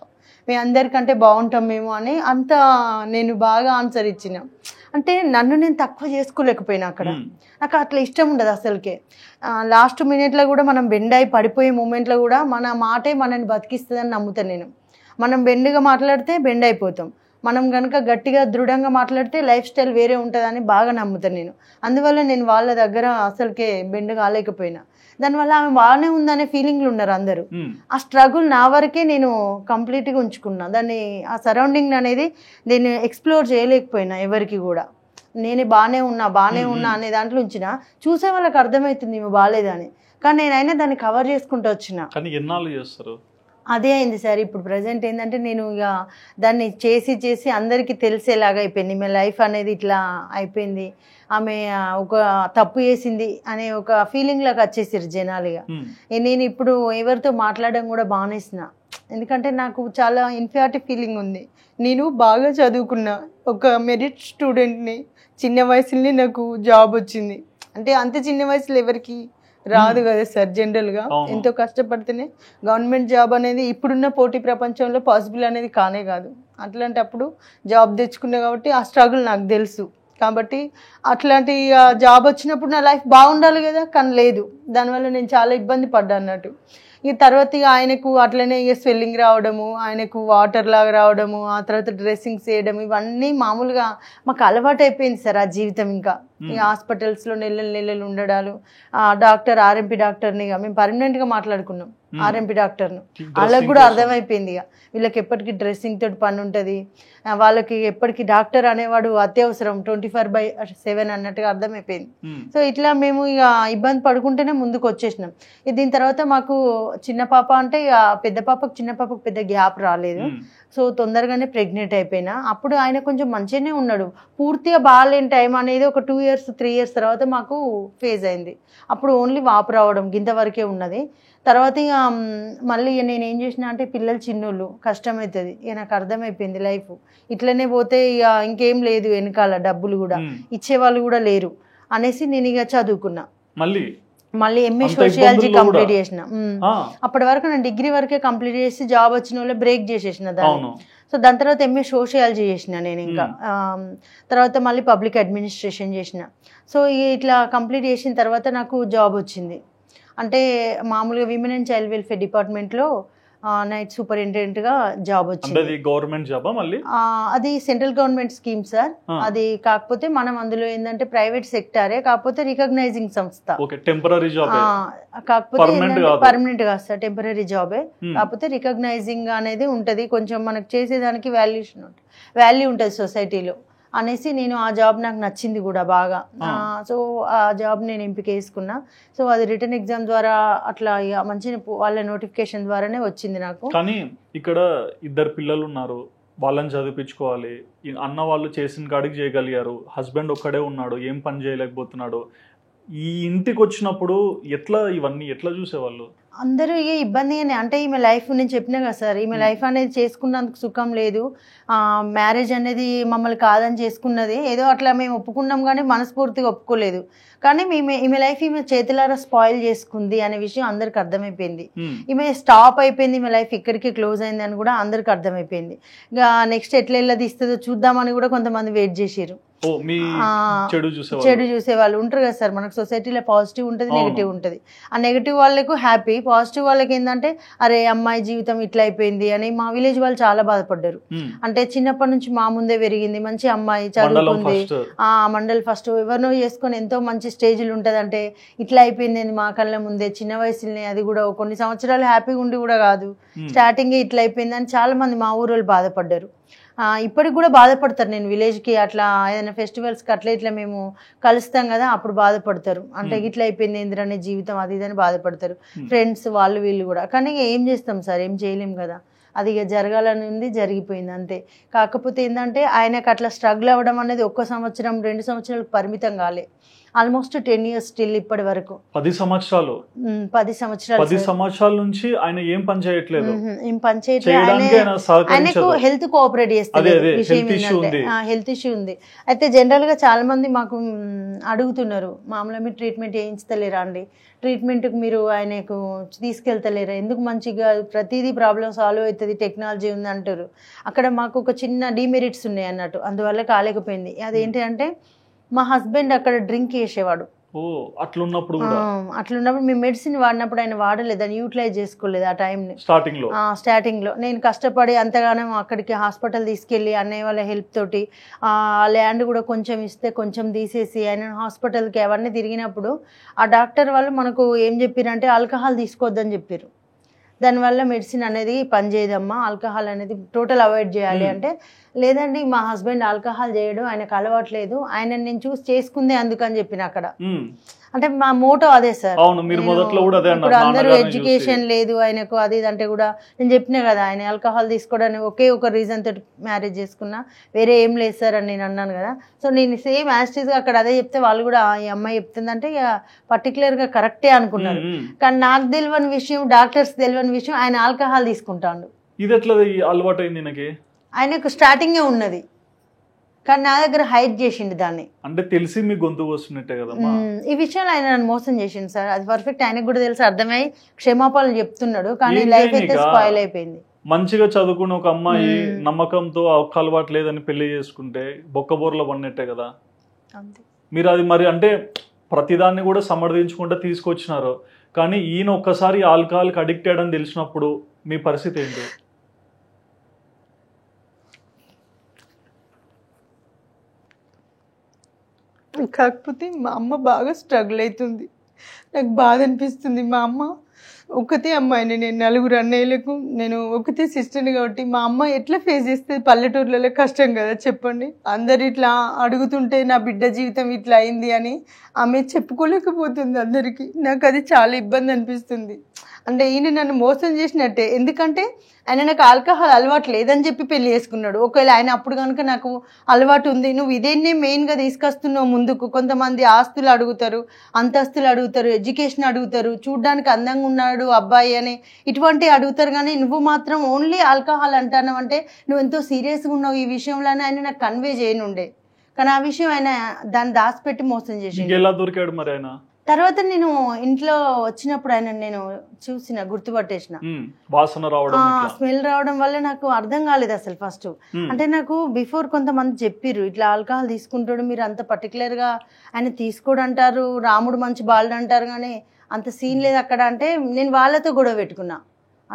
మేము అందరికంటే బాగుంటాం మేము అని అంత నేను బాగా ఆన్సర్ ఇచ్చిన. అంటే నన్ను నేను తక్కువ చేసుకోలేకపోయినా అక్కడ. నాకు అట్లా ఇష్టం ఉండదు అసలుకే. లాస్ట్ మినిట్లో కూడా మనం బెండ్ అయి పడిపోయే మూమెంట్లో కూడా మన మాటే మనల్ని బతికిస్తుందని నమ్ముతాను నేను. మనం బెండ్గా మాట్లాడితే బెండ్ అయిపోతాం, మనం కనుక గట్టిగా దృఢంగా మాట్లాడితే లైఫ్ స్టైల్ వేరే ఉంటుందని బాగా నమ్ముతాను నేను. అందువల్ల నేను వాళ్ళ దగ్గర అసలుకే బెండ్ కాలేకపోయినా. దానివల్ల ఆమె బాగానే ఉందనే ఫీలింగ్లు ఉన్నారు అందరూ. ఆ స్ట్రగుల్ నా వరకే నేను కంప్లీట్గా ఉంచుకున్నా దాన్ని. ఆ సరౌండింగ్ అనేది నేను ఎక్స్ప్లోర్ చేయలేకపోయినా ఎవరికి కూడా. నేనే బాగానే ఉన్నా అనే దాంట్లో ఉంచిన, చూసే వాళ్ళకి అర్థమవుతుంది ఈమె బాగాలేదని. కానీ నేనైనా దాన్ని కవర్ చేసుకుంటూ వచ్చిన. అదే అయింది సార్. ఇప్పుడు ప్రజెంట్ ఏంటంటే నేను ఇక దాన్ని చేసి అందరికీ తెలిసేలాగా అయిపోయింది. ఈమె లైఫ్ అనేది ఇట్లా అయిపోయింది, ఆమె ఒక తప్పు చేసింది అనే ఒక ఫీలింగ్ లాగా వచ్చేసారు జనాలుగా. నేను ఇప్పుడు ఎవరితో మాట్లాడడం కూడా మానేసిన, ఎందుకంటే నాకు చాలా ఇన్ఫీరియారిటీ ఫీలింగ్ ఉంది. నేను బాగా చదువుకున్నా, ఒక మెరిట్ స్టూడెంట్ని, చిన్న వయసులోనే నాకు జాబ్ వచ్చింది. అంటే అంత చిన్న వయసులో ఎవరికి రాదు కదా సార్, జనరల్గా ఎంతో కష్టపడితేనే గవర్నమెంట్ జాబ్ అనేది ఇప్పుడున్న పోటీ ప్రపంచంలో పాసిబుల్ అనేది కానే కాదు. అట్లాంటప్పుడు జాబ్ తెచ్చుకున్నా కాబట్టి ఆ స్ట్రగుల్ నాకు తెలుసు. కాబట్టి అట్లాంటి జాబ్ వచ్చినప్పుడు నా లైఫ్ బాగుండాలి కదా, కానీ లేదు. దానివల్ల నేను చాలా ఇబ్బంది పడ్డా అన్నట్టు. ఇక తర్వాత ఇక ఆయనకు అట్లనే ఇక స్వెల్లింగ్ రావడము, ఆయనకు వాటర్ లాగా రావడము, ఆ తర్వాత డ్రెస్సింగ్స్ చేయడం, ఇవన్నీ మామూలుగా మాకు అలవాటు అయిపోయింది సార్ ఆ జీవితం. ఇంకా ఈ హాస్పిటల్స్లో నెలలు ఉండడాలు, డాక్టర్ ఆర్ఎంపీ డాక్టర్ని ఇక మేము పర్మనెంట్గా మాట్లాడుకున్నాం, ఆర్ఎంపీ డాక్టర్ను. వాళ్ళకి కూడా అర్థమైపోయింది ఇక వీళ్ళకి ఎప్పటికీ డ్రెస్సింగ్ తోటి పని ఉంటుంది, వాళ్ళకి ఎప్పటికీ డాక్టర్ అనేవాడు అత్యవసరం 24/7 అన్నట్టుగా అర్థమైపోయింది. సో ఇట్లా మేము ఇక ఇబ్బంది పడుకుంటేనే ముందుకు వచ్చేసినాం. దీని తర్వాత మాకు చిన్న పాప అంటే ఇక పెద్ద పాపకు పెద్ద గ్యాప్ రాలేదు. సో తొందరగానే ప్రెగ్నెంట్ అయిపోయినా. అప్పుడు ఆయన కొంచెం మంచిగానే ఉన్నాడు, పూర్తిగా బాగాలేని టైం అనేది ఒక 2 years 3 years తర్వాత మాకు ఫేజ్ అయింది. అప్పుడు ఓన్లీ వాపు రావడం గింత వరకే ఉన్నది. తర్వాత ఇక మళ్ళీ నేను ఏం చేసిన అంటే పిల్లలు చిన్నోళ్ళు కష్టమవుతుంది, ఇక నాకు అర్థమైపోయింది లైఫ్ ఇట్లనే పోతే ఇక ఇంకేం లేదు, వెనకాల డబ్బులు కూడా ఇచ్చేవాళ్ళు కూడా లేరు అనేసి నేను ఇక చదువుకున్నా. మళ్ళీ ఎంఏ సోషియాలజీ కంప్లీట్ చేసిన. అప్పటి వరకు నేను డిగ్రీ వరకే కంప్లీట్ చేసి జాబ్ వచ్చిన వాళ్ళే బ్రేక్ చేసేసిన దాన్ని. సో దాని తర్వాత ఎంఏ సోషియాలజీ చేసిన నేను. ఇంకా తర్వాత మళ్ళీ పబ్లిక్ అడ్మినిస్ట్రేషన్ చేసిన. సో ఇట్లా కంప్లీట్ చేసిన తర్వాత నాకు జాబ్ వచ్చింది. అంటే మామూలుగా విమెన్ అండ్ చైల్డ్ వెల్ఫేర్ డిపార్ట్మెంట్లో నైట్ సూపరింటెండెంట్ గా జాబ్ అంటే వచ్చింది. అది గవర్నమెంట్ జాబా మళ్ళీ? అది సెంట్రల్ గవర్నమెంట్ స్కీమ్ సార్. అది కాకపోతే మనం అందులో ఏంటంటే ప్రైవేట్ సెక్టారే, కాకపోతే రికగ్నైజింగ్ సంస్థ. Okay, temporary job. కాకపోతే పర్మనెంట్ కాదు సార్, టెంపరరీ జాబే. కాకపోతే రికగ్నైజింగ్ అనేది ఉంటది, కొంచెం మనకు చేసేదానికి వాల్యూ ఉంటుంది సొసైటీలో అనేసి నేను ఆ జాబ్ నాకు నచ్చింది కూడా బాగా. సో ఆ జాబ్ నేను ఎంపిక చేసుకున్నా. సో అది రిటర్న్ ఎగ్జామ్ ద్వారా అట్లా మంచి వాళ్ళ నోటిఫికేషన్ ద్వారానే వచ్చింది నాకు. కానీ ఇక్కడ 2 పిల్లలు ఉన్నారు, వాళ్ళని చదివించుకోవాలి. అన్న వాళ్ళు చేసిన కాడికి చేయగలిగారు, హస్బెండ్ ఒక్కడే ఉన్నాడు, ఏం పని చేయలేకపోతున్నాడు. ఈ ఇంటికి వచ్చినప్పుడు ఇవన్నీ ఎట్లా చూసేవాళ్ళు? అందరూ ఏ ఇబ్బందిగానే, అంటే ఈమె లైఫ్ నేను చెప్పినా కదా సార్, ఈమె లైఫ్ అనేది చేసుకున్నందుకు సుఖం లేదు. మ్యారేజ్ అనేది మమ్మల్ని కాదని చేసుకున్నది, ఏదో అట్లా మేము ఒప్పుకున్నాం కానీ మనస్ఫూర్తిగా ఒప్పుకోలేదు. కానీ ఈమె లైఫ్ ఈమె చేతులారా స్పాయిల్ చేసుకుంది అనే విషయం అందరికి అర్థమైపోయింది. ఈమె స్టాప్ అయిపోయింది, ఈమె లైఫ్ ఇక్కడికి క్లోజ్ అయింది అని కూడా అందరికి అర్థమైపోయింది. ఇక నెక్స్ట్ ఎట్లా తీస్తుందో చూద్దామని కూడా కొంతమంది వెయిట్ చేసారు. చెడు చూసే వాళ్ళు ఉంటారు కదా సార్, మనకు సొసైటీలో పాజిటివ్ ఉంటుంది, నెగిటివ్ ఉంటుంది. ఆ నెగిటివ్ వాళ్ళకు హ్యాపీ, పాజిటివ్ వాళ్ళకి ఏంటంటే అరే అమ్మాయి జీవితం ఇట్లా అయిపోయింది అని. మా విలేజ్ వాళ్ళు చాలా బాధపడ్డారు. అంటే చిన్నప్పటి నుంచి మా ముందే పెరిగింది, మంచి అమ్మాయి, చదువుకుంది, మండల్ ఫస్ట్, ఎవరినో చేసుకొని ఎంతో మంచి స్టేజ్లు ఉంటది, అంటే ఇట్లా అయిపోయింది మా కళ్ళ ముందే చిన్న వయసులోనే. అది కూడా కొన్ని సంవత్సరాలు హ్యాపీగా ఉండి కూడా కాదు, స్టార్టింగే ఇట్లా అయిపోయింది అని చాలా మంది మా ఊరోళ్ళు బాధపడ్డారు. ఇప్పటికి కూడా బాధపడతారు. నేను విలేజ్కి అట్లా ఏదైనా ఫెస్టివల్స్కి అట్లా ఇట్లా మేము కలుస్తాం కదా, అప్పుడు బాధపడతారు. అంటే ఇట్లా అయిపోయింది ఏంద్రనే జీవితం అది ఇదని బాధపడతారు ఫ్రెండ్స్ వాళ్ళు వీళ్ళు కూడా. కానీ ఏం చేస్తాం సార్, ఏం చేయలేం కదా, అది ఇక జరగాలని ఉంది, జరిగిపోయింది అంతే. కాకపోతే ఏంటంటే ఆయనకు అట్లా స్ట్రగుల్ అవ్వడం అనేది 1 సంవత్సరం 2 సంవత్సరాలకు పరిమితం కాలే, ఆల్మోస్ట్ 10 years స్టిల్ ఇప్పటి వరకు. 10 సంవత్సరాలు 10 సంవత్సరాల నుంచి ఆయన ఏం పని చేయట్లేదు, ఏం పని చేయట్లేదు. ఆయనకు హెల్త్ కోఆపరేట్ చేస్తుంది, హెల్త్ ఇష్యూ ఉంది. అయితే జనరల్ గా చాలా మంది మాకు అడుగుతున్నారు, మామూలుగా మీరు ట్రీట్మెంట్ చేయించలేరా అండి, ట్రీట్మెంట్కి మీరు ఆయనకు తీసుకెళ్తలేరా, ఎందుకు మంచిగా ప్రతిదీ ప్రాబ్లం సాల్వ్ అవుతుంది, టెక్నాలజీ ఉంది అంటారు. అక్కడ మాకు ఒక చిన్న డిమెరిట్స్ ఉన్నాయి అన్నట్టు, అందువల్ల కాలేకపోయింది. అదేంటి అంటే మా హస్బెండ్ అక్కడ డ్రింక్ చేసేవాడు. అట్లున్నప్పుడు మేము మెడిసిన్ వాడినప్పుడు ఆయన వాడలేదు, దాన్ని యూటిలైజ్ చేసుకోలేదు ఆ టైంని. స్టార్టింగ్ లో నేను కష్టపడి అంతగానో అక్కడికి హాస్పిటల్ తీసుకెళ్ళి అన్నయ్య వాళ్ళ హెల్ప్ తోటి ఆ ల్యాండ్ కూడా కొంచెం ఇస్తే కొంచెం తీసేసి ఆయన హాస్పిటల్కి అవన్నీ తిరిగినప్పుడు ఆ డాక్టర్ వాళ్ళు మనకు ఏం చెప్పారంటే ఆల్కహాల్ తీసుకోవద్దని చెప్పారు. దానివల్ల మెడిసిన్ అనేది పనిచేయదమ్మా, ఆల్కహాల్ అనేది టోటల్ అవాయిడ్ చేయాలి అంటే, లేదండి మా హస్బెండ్ ఆల్కహాల్ చేయడం ఆయనకు అలవాట్లేదు, ఆయన నేను చూసి చేసుకుందే అందుకని చెప్పిన అక్కడ. అంటే మా మోటో అదే సార్. ఇప్పుడు అందరూ ఎడ్యుకేషన్ లేదు ఆయనకు అది ఇది అంటే కూడా నేను చెప్పినా కదా, ఆయన ఆల్కహాల్ తీసుకోవడానికి ఒకే ఒక రీజన్ తోటి మ్యారేజ్ చేసుకున్నా, వేరే ఏం లేదు సార్ అని నేను అన్నాను కదా. సో నేను సేమ్ యాస్టీస్గా అక్కడ అదే చెప్తే వాళ్ళు కూడా ఈ అమ్మాయి చెప్తుందంటే ఇక పర్టికులర్గా కరెక్టే అనుకున్నారు. కానీ నాకు తెలియని విషయం, డాక్టర్స్ తెలియని విషయం, ఆయన ఆల్కహాల్ తీసుకుంటాడు. ఇది ఎట్లా అలవాటు అయింది ఆయనకు స్టార్టింగే ఉన్నది, కానీ నా దగ్గర హైడ్ చేసిండు దాన్ని. అంటే తెలిసి మీ గొంతు వస్తున్నట్టే కదా ఈ విషయంలో ఆయన నన్ను మోసం చేసిండు సార్, అది పర్ఫెక్ట్ ఆయనకు కూడా తెలుసు, అర్థమై క్షమాపణలు చెప్తున్నాడు. కానీ లైఫ్ అయితే స్పాయిల్ అయిపోయింది. మంచిగా చదువుకున్న ఒక అమ్మాయి నమ్మకంతో ఒక్క అలవాటు లేదని పెళ్లి చేసుకుంటే బొక్కబోర్లో పడినట్టే కదా. మీరు అది మరి అంటే ప్రతిదాన్ని కూడా సమర్థించుకుంటే తీసుకొచ్చినారు, కానీ ఈయన ఒక్కసారి ఆల్కహాల్కి అడిక్ట్ అయ్యడం తెలిసినప్పుడు మీ పరిస్థితి ఏంటి? కాకపోతే మా అమ్మ బాగా స్ట్రగుల్ అవుతుంది, నాకు బాధ అనిపిస్తుంది. మా అమ్మ ఒకతే అమ్మాయిని, నేను 4 అన్నయ్యలకు నేను ఒకతే సిస్టర్ని కాబట్టి మా అమ్మ ఎట్లా ఫేస్ చేస్తే పల్లెటూర్లలో కష్టం కదా చెప్పండి. అందరు ఇట్లా అడుగుతుంటే నా బిడ్డ జీవితం ఇట్లా అయింది అని ఆమె చెప్పుకోలేకపోతుంది అందరికీ. నాకు అది చాలా ఇబ్బంది అనిపిస్తుంది. అంటే ఈయన నన్ను మోసం చేసినట్టే, ఎందుకంటే ఆయన నాకు ఆల్కహాల్ అలవాటు లేదని చెప్పి పెళ్లి చేసుకున్నాడు. ఒకవేళ ఆయన అప్పుడు కనుక నాకు అలవాటు ఉంది, నువ్వు ఇదేనే మెయిన్గా తీసుకొస్తున్నావు ముందుకు, కొంతమంది ఆస్తులు అడుగుతారు, అంతస్తులు అడుగుతారు, ఎడ్యుకేషన్ అడుగుతారు, చూడ్డానికి అందంగా ఉన్నాడు అబ్బాయి అని ఇటువంటి అడుగుతారు, కానీ నువ్వు మాత్రం ఓన్లీ ఆల్కహాల్ అంటున్నావు అంటే నువ్వు ఎంతో సీరియస్గా ఉన్నావు ఈ విషయంలోనే ఆయన నాకు కన్వే చేయనుండే. కానీ ఆ విషయం ఆయన దాన్ని దాచిపెట్టి మోసం చేసి దొరికాడు మరి ఆయన. తర్వాత నేను ఇంట్లో వచ్చినప్పుడు ఆయన నేను చూసిన, గుర్తుపట్టేసిన, స్మెల్ రావడం వల్ల నాకు అర్థం కాలేదు అసలు ఫస్ట్. అంటే నాకు బిఫోర్ కొంతమంది చెప్పిర్రు ఇట్లా ఆల్కహాల్ తీసుకుంటాడు, మీరు అంత పర్టికులర్ గా ఆయన తీసుకోడు అంటారు, రాముడు మంచి బాలుడు అంటారు, కానీ అంత సీన్ లేదు అక్కడ. అంటే నేను వాళ్ళతో గొడవ పెట్టుకున్నా,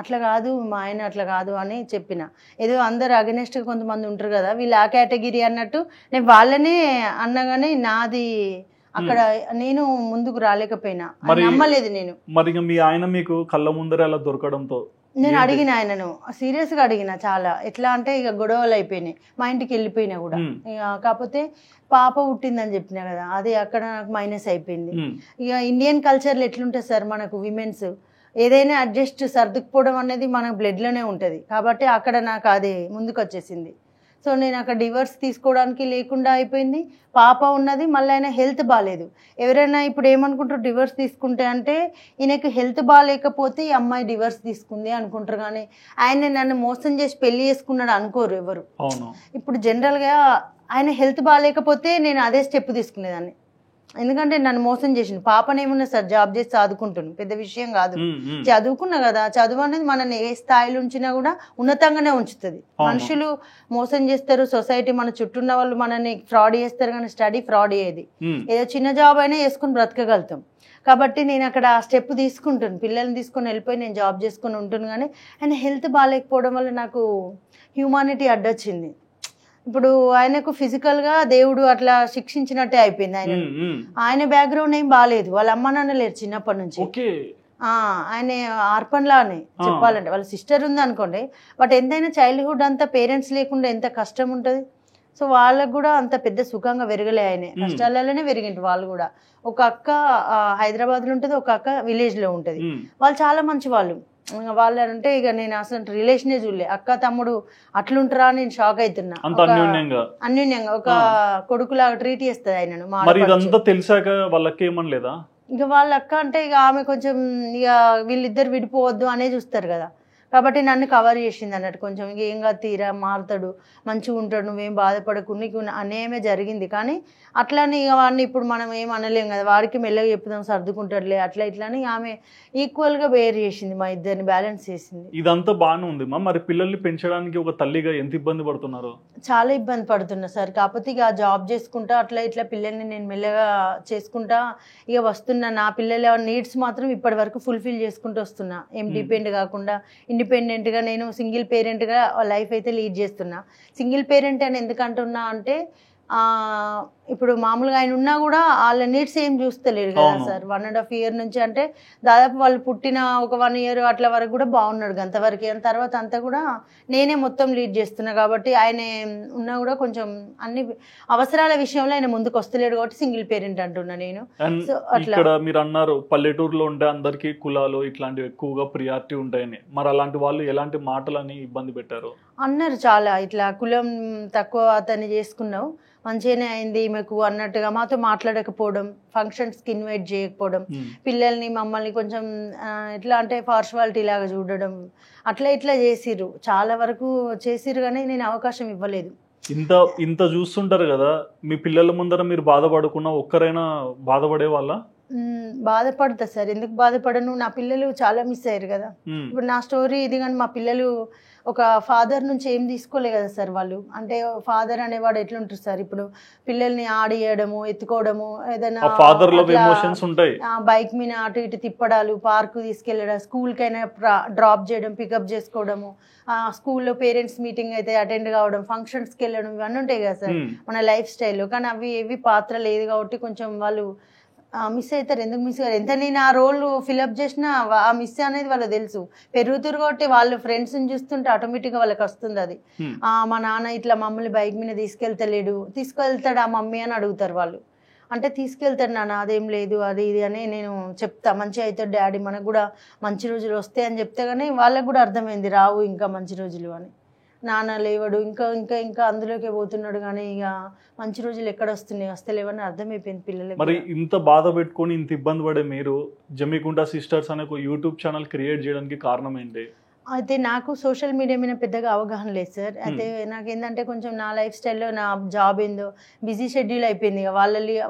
అట్లా కాదు మా ఆయన అట్లా కాదు అని చెప్పిన. ఏదో అందరు అగెనెస్ట్గా కొంతమంది ఉంటారు కదా, వీళ్ళు ఆ కేటగిరీ అన్నట్టు నేను వాళ్ళనే అన్నగానే నాది అక్కడ నేను ముందుకు రాలేకపోయినా, నమ్మలేదు నేను. మరి మీ ఆయన మీకు కళ్ళ ముందర అలా దొరకడంతో నేను అడిగిన ఆయనను సీరియస్గా అడిగిన చాలా. ఎట్లా అంటే ఇక గొడవలు అయిపోయినాయి, మా ఇంటికి వెళ్ళిపోయినా కూడా. ఇక కాకపోతే పాప పుట్టిందని చెప్పినా కదా, అది అక్కడ నాకు మైనస్ అయిపోయింది. ఇక ఇండియన్ కల్చర్లో ఎట్లుంటుంది సార్, మనకు విమెన్స్ ఏదైనా అడ్జస్ట్ సర్దుకుపోవడం అనేది మన బ్లడ్లోనే ఉంటుంది. కాబట్టి అక్కడ నాకు అది ముందుకు వచ్చేసింది. సో నేను అక్కడ డివోర్స్ తీసుకోవడానికి లేకుండా అయిపోయింది. పాప ఉన్నది, మళ్ళీ ఆయన హెల్త్ బాగాలేదు. ఎవరైనా ఇప్పుడు ఏమనుకుంటారు డివోర్స్ తీసుకుంటే అంటే ఈయనకు హెల్త్ బాగాలేకపోతే ఈ అమ్మాయి డివోర్స్ తీసుకుంది అనుకుంటారు, కానీ ఆయన నన్ను మోసం చేసి పెళ్లి చేసుకున్నాడు అనుకోరు ఎవరు. ఇప్పుడు జనరల్గా ఆయన హెల్త్ బాగాలేకపోతే నేను అదే స్టెప్ తీసుకునేదాన్ని, ఎందుకంటే నన్ను మోసం చేసింది. పాపనేమున్నా సార్, జాబ్ చేసి చదువుకుంటున్నాను, పెద్ద విషయం కాదు. చదువుకున్నా కదా, చదువు అనేది మనని ఏ స్థాయిలో ఉంచినా కూడా ఉన్నతంగానే ఉంచుతుంది. మనుషులు మోసం చేస్తారు, సొసైటీ మన చుట్టూ ఉన్న వాళ్ళు మనని ఫ్రాడ్ చేస్తారు, కానీ స్టడీ ఫ్రాడ్ అయ్యేది. ఏదో చిన్న జాబ్ అయినా చేసుకుని బ్రతకగలుగుతాం. కాబట్టి నేను అక్కడ ఆ స్టెప్ తీసుకుంటాను, పిల్లల్ని తీసుకొని వెళ్ళిపోయి నేను జాబ్ చేసుకుని ఉంటాను. కానీ ఆయన హెల్త్ బాగాలేకపోవడం వల్ల నాకు హ్యూమానిటీ అడ్డొచ్చింది. ఇప్పుడు ఆయనకు ఫిజికల్గా దేవుడు అట్లా శిక్షించినట్టే అయిపోయింది. ఆయన బ్యాక్గ్రౌండ్ ఏం బాగాలేదు, వాళ్ళ అమ్మ నాన్న లేరు చిన్నప్పటి నుంచి. ఆయన ఆర్పన్ లానే చెప్పాలంటే, వాళ్ళ సిస్టర్ ఉంది అనుకోండి, బట్ ఎంతైనా చైల్డ్హుడ్ అంతా పేరెంట్స్ లేకుండా ఎంత కష్టం ఉంటుంది. సో వాళ్ళకు కూడా అంత పెద్ద సుఖంగా పెరగలే, ఆయనే కష్టాలలోనే పెరిగింది. వాళ్ళు కూడా ఒక అక్క హైదరాబాద్లో ఉంటుంది, ఒక అక్క విలేజ్లో ఉంటుంది. వాళ్ళు చాలా మంచి వాళ్ళు. వాళ్ళంటే ఇక నేను అసలు రిలేషనే చూడలే. అక్క తమ్ముడు అట్లుంటారా నేను షాక్ అవుతున్నా. అన్యోన్యంగా ఒక కొడుకులాగా ట్రీట్ చేస్తుంది ఆయనను. తెలిసాక వాళ్ళకి ఏమనలేదా? ఇక వాళ్ళ అక్క అంటే ఇక ఆమె కొంచెం ఇక వీళ్ళిద్దరు విడిపోవద్దు అనే చూస్తారు కదా, కాబట్టి నన్ను కవర్ చేసింది అన్నట్టు. కొంచెం ఇంక ఏం కాదు, తీరా మారుతాడు, మంచిగా ఉంటాడు, నువ్వేం బాధపడకు, నీకు అనేమే జరిగింది. కానీ అట్లానే ఇక వాడిని ఇప్పుడు మనం ఏం అనలేం కదా, వాడికి మెల్లగా చెప్పుదాం సర్దుకుంటాడులే అట్లా ఇట్లాని ఆమె ఈక్వల్గా బేర్ చేసింది, మా ఇద్దరిని బ్యాలెన్స్ చేసింది. ఇదంతా బాగానే ఉంది మా. మరి పిల్లల్ని పెంచడానికి ఒక తల్లిగా ఎంత ఇబ్బంది పడుతున్నారు? చాలా ఇబ్బంది పడుతున్నా సార్. కాకపోతే ఇక జాబ్ చేసుకుంటా అట్లా ఇట్లా పిల్లల్ని నేను మెల్లగా చేసుకుంటా ఇక వస్తున్నా. నా పిల్లల నీడ్స్ మాత్రం ఇప్పటి వరకు ఫుల్ఫిల్ చేసుకుంటూ వస్తున్నా, ఏం డిపెండ్ కాకుండా ఇండిపెండెంట్గా. నేను సింగిల్ పేరెంట్గా లైఫ్ అయితే లీడ్ చేస్తున్నా. సింగిల్ పేరెంట్ అని ఎందుకు అంటున్నా అంటే ఇప్పుడు మామూలుగా ఆయన ఉన్నా కూడా వాళ్ళ నీడ్స్ ఏం చూస్తలేడు కదా సార్. 1.5 year నుంచి అంటే దాదాపు వాళ్ళు పుట్టిన ఒక 1 year అట్లా వరకు కూడా బాగున్నాడు అంతవరకు. తర్వాత అంతా కూడా నేనే మొత్తం లీడ్ చేస్తున్నా. కాబట్టి ఆయన ఉన్నా కూడా కొంచెం అన్ని అవసరాల విషయంలో ఆయన ముందుకు వస్తలేడు, కాబట్టి సింగిల్ పేరెంట్ అంటున్నా నేను. సో అట్లా మీరు అన్నారు పల్లెటూరులో ఉంటే అందరికి కులాలు ఇట్లాంటివి ఎక్కువగా ప్రియారిటీ ఉంటాయని. మరి అలాంటి వాళ్ళు ఎలాంటి మాటలని ఇబ్బంది పెట్టారు అన్నారు చాలా. ఇట్లా కులం తక్కువ అతన్ని చేసుకున్నావు, మంచిగానే అయింది ఈమెకు అన్నట్టుగా మాతో మాట్లాడకపోవడం, ఫంక్షన్స్కి ఇన్వైట్ చేయకపోవడం, పిల్లల్ని మమ్మల్ని కొంచెం ఎట్లా అంటే పార్షువాలిటీ లాగా చూడడం, అట్లా ఇట్లా చేసిర్రు, చాలా వరకు చేసిర్రు. కానీ నేను అవకాశం ఇవ్వలేదు. ఇంత చూస్తుంటారు కదా, మీ పిల్లల ముందర మీరు బాధపడకుండా ఒక్కరైనా బాధపడే వాళ్ళ? బాధపడతా సార్, ఎందుకు బాధపడను, నా పిల్లలు చాలా మిస్ అయ్యారు కదా. ఇప్పుడు నా స్టోరీ ఇది, కానీ మా పిల్లలు ఒక ఫాదర్ నుంచి ఏం తీసుకోలే కదా సార్ వాళ్ళు. అంటే ఫాదర్ అనేవాడు ఎట్లుంటారు సార్, ఇప్పుడు పిల్లల్ని ఆడియడము, ఎత్తుకోవడము, ఏదైనా బైక్ మీద అటు ఇటు తిప్పడాలు, పార్కు తీసుకెళ్ళడం, స్కూల్కైనా డ్రాప్ చేయడం, పికప్ చేసుకోవడము, స్కూల్లో పేరెంట్స్ మీటింగ్ అయితే అటెండ్ కావడం, ఫంక్షన్స్కి వెళ్ళడం, ఇవన్నీ ఉంటాయి కదా సార్ మన లైఫ్ స్టైల్లో. కానీ అవి ఏవి పాత్ర లేదు కాబట్టి కొంచెం వాళ్ళు మిస్ అవుతారు. ఎందుకు మిస్ అయ్యారు, ఎంత నేను ఆ రోల్ ఫిలప్ చేసినా ఆ మిస్ అనేది వాళ్ళకి తెలుసు. పెరుగుతారు కాబట్టి వాళ్ళు ఫ్రెండ్స్ని చూస్తుంటే ఆటోమేటిక్గా వాళ్ళకి వస్తుంది అది. మా నాన్న ఇట్లా మమ్మల్ని బైక్ మీద తీసుకెళ్తలేడు, తీసుకెళ్తాడు ఆ మమ్మీ అని అడుగుతారు వాళ్ళు. అంటే తీసుకెళ్తాడు నాన్న, అదేం లేదు అది ఇది అని నేను చెప్తా. మంచిగా అవుతాడు డాడీ, మనకు కూడా మంచి రోజులు వస్తాయి అని చెప్తే కానీ వాళ్ళకు కూడా అర్థమైంది రావు ఇంకా మంచి రోజులు అని. నాన్న లేవడు, ఇంకా ఇంకా ఇంకా అందులోకే పోతున్నాడు, కానీ ఇక మంచి రోజులు ఎక్కడ వస్తున్నాయి, వస్తలేవని అర్థమైపోయింది పిల్లలకి. మరి ఇంత బాధ పెట్టుకొని ఇంత ఇబ్బంది పడే మీరు జమ్మికుంట సిస్టర్స్ అనే ఒక యూట్యూబ్ ఛానల్ క్రియేట్ చేయడానికి కారణం ఏంటి? అయితే నాకు సోషల్ మీడియా మీద పెద్దగా అవగాహన లేదు సార్. అయితే నాకేంటంటే కొంచెం నా లైఫ్ స్టైల్లో నా జాబ్ ఏందో బిజీ షెడ్యూల్ అయిపోయింది.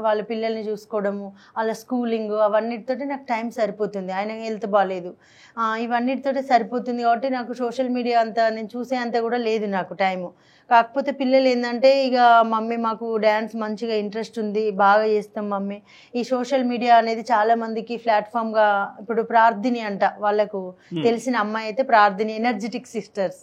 వాళ్ళ పిల్లల్ని చూసుకోవడము, వాళ్ళ స్కూలింగ్, అవన్నిటితో నాకు టైం సరిపోతుంది. ఆయన హెల్త్ బాగాలేదు, ఇవన్నిటితో సరిపోతుంది. కాబట్టి నాకు సోషల్ మీడియా అంతా నేను చూసే అంత కూడా లేదు నాకు టైము. కాకపోతే పిల్లలు ఏంటంటే ఇక మమ్మీ మాకు డ్యాన్స్ మంచిగా ఇంట్రెస్ట్ ఉంది, బాగా చేస్తాం మమ్మీ. ఈ సోషల్ మీడియా అనేది చాలా మందికి ప్లాట్ఫామ్గా, ఇప్పుడు ప్రార్థిని అంట వాళ్ళకు తెలిసిన అమ్మాయి అయితే ప్రార్థిని, ఎనర్జెటిక్ సిస్టర్స్,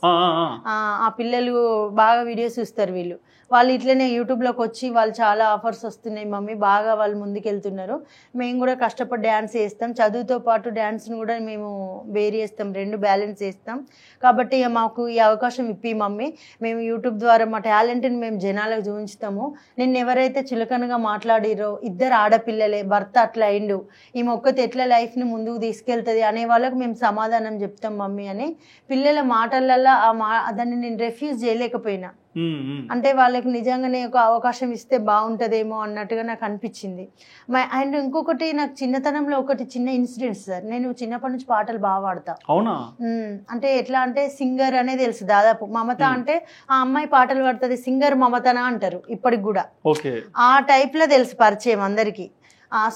ఆ పిల్లలు బాగా వీడియోస్ చూస్తారు వీళ్ళు. వాళ్ళు ఇట్లనే యూట్యూబ్లోకి వచ్చి వాళ్ళు చాలా ఆఫర్స్ వస్తున్నాయి మమ్మీ, బాగా వాళ్ళు ముందుకెళ్తున్నారు, మేము కూడా కష్టపడి డ్యాన్స్ చేస్తాం, చదువుతో పాటు డ్యాన్స్ని కూడా మేము వేరు చేస్తాం, రెండు బ్యాలెన్స్ చేస్తాం, కాబట్టి మాకు ఈ అవకాశం ఇప్పి మమ్మీ, మేము యూట్యూబ్ ద్వారా మా టాలెంట్ని మేము జనాలకు చూపించుతాము. నిన్ను ఎవరైతే చులకనగా మాట్లాడిరో, ఇద్దరు ఆడపిల్లలే, భర్త అట్లా అయిండు, ఈమె ఒక్కతే ఎట్లా లైఫ్ని ముందుకు తీసుకెళ్తుంది అనే వాళ్ళకు మేము సమాధానం చెప్తాం మమ్మీ అని పిల్లల మాటలల్లో దాన్ని నేను రిఫ్యూజ్ చేయలేకపోయినా. అంటే వాళ్ళకి నిజంగానే ఒక అవకాశం ఇస్తే బాగుంటుందేమో అన్నట్టుగా నాకు అనిపించింది. అండ్ ఇంకొకటి, నాకు చిన్నతనంలో ఒకటి చిన్న ఇన్సిడెంట్ సార్, నేను చిన్నప్పటి నుంచి పాటలు బాగా పాడతా. అవునా? అంటే ఎట్లా అంటే సింగర్ అనే తెలుసు దాదాపు. మమత అంటే ఆ అమ్మాయి పాటలు పాడుతుంది, సింగర్ మమతనా అంటారు ఇప్పటికి కూడా. ఆ టైప్ లో తెలుసు పరిచయం అందరికి.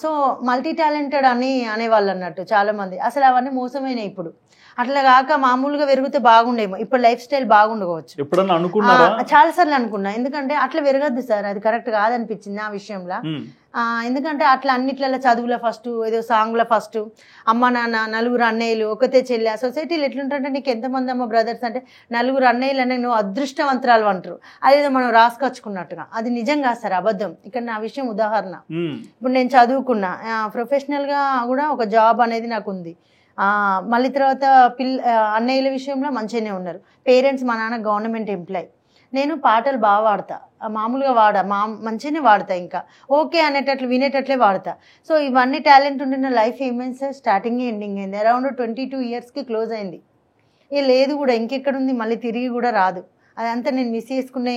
సో మల్టీ టాలెంటెడ్ అని అనేవాళ్ళు అన్నట్టు చాలా మంది. అసలు అవన్నీ మోసమైనాయి ఇప్పుడు. అట్లా కాక మామూలుగా పెరిగితే బాగుండేమో, ఇప్పుడు లైఫ్ స్టైల్ బాగుండవచ్చు. ఎప్పుడన్నా అనుకున్నారా? చాలా సార్లు అనుకున్నా, ఎందుకంటే అట్లా పెరగద్దు సార్, అది కరెక్ట్ కాదనిపించింది ఆ విషయంలో. ఎందుకంటే అట్లా అన్నిట్లలో చదువుల ఫస్ట్, ఏదో సాంగ్ల ఫస్ట్, అమ్మ నాన్న, నలుగురు అన్నయ్యలు, ఒకతే చెల్లె. సొసైటీలో ఎట్లుంటుంటే నీకు ఎంతమంది అమ్మ బ్రదర్స్ అంటే నలుగురు అన్నయ్యలు అనే నువ్వు అదృష్టవంతరాలు అంటారు, అదేదో మనం రాసుకొచ్చుకున్నట్టుగా. అది నిజం కాదు సార్, అబద్ధం. ఇక్కడ నా విషయం ఉదాహరణ. ఇప్పుడు నేను చదువుకున్నా, ప్రొఫెషనల్గా కూడా ఒక జాబ్ అనేది నాకు ఉంది. మళ్ళీ తర్వాత అన్నయ్యల విషయంలో మంచిగానే ఉన్నారు. పేరెంట్స్, మా నాన్న గవర్నమెంట్ ఎంప్లాయ్. నేను పాటలు బాగా పాడతా, మామూలుగా మంచిగానే వాడతా, ఇంకా ఓకే అనేటట్లు వినేటట్లే వాడతా. సో ఇవన్నీ టాలెంట్ ఉండిన లైఫ్ ఏమైంది సార్, స్టార్టింగ్ ఎండింగ్ అయింది. అరౌండ్ 22 yearsకి క్లోజ్ అయింది. లేదు కూడా ఇంకెక్కడుంది, మళ్ళీ తిరిగి కూడా రాదు. అదంతా నేను మిస్ చేసుకునే,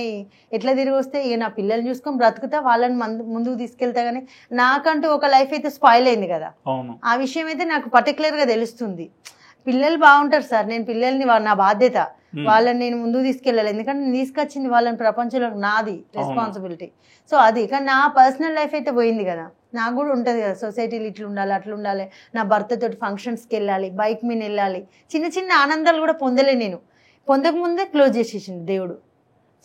ఎట్లా తిరిగి వస్తే ఇక నా పిల్లల్ని చూసుకొని బ్రతుకుతా, వాళ్ళని ముందుకు తీసుకెళ్తా. కానీ నాకంటూ ఒక లైఫ్ అయితే స్పాయిల్ అయింది కదా, ఆ విషయం అయితే నాకు పర్టికులర్గా తెలుస్తుంది. పిల్లలు బాగుంటారు సార్, నేను పిల్లల్ని నా బాధ్యత, వాళ్ళని నేను ముందుకు తీసుకెళ్ళాలి. ఎందుకంటే నేను తీసుకొచ్చింది వాళ్ళని ప్రపంచంలో, నాది రెస్పాన్సిబిలిటీ. సో అది, కానీ నా పర్సనల్ లైఫ్ అయితే పోయింది కదా. నాకు కూడా ఉంటుంది కదా, సొసైటీలో ఇట్లా ఉండాలి, అట్లా ఉండాలి, నా భర్తతోటి ఫంక్షన్స్కి వెళ్ళాలి, బైక్ మీద వెళ్ళాలి, చిన్న చిన్న ఆనందాలు కూడా పొందలే. నేను పొందకముందే క్లోజ్ చేసేసింది దేవుడు.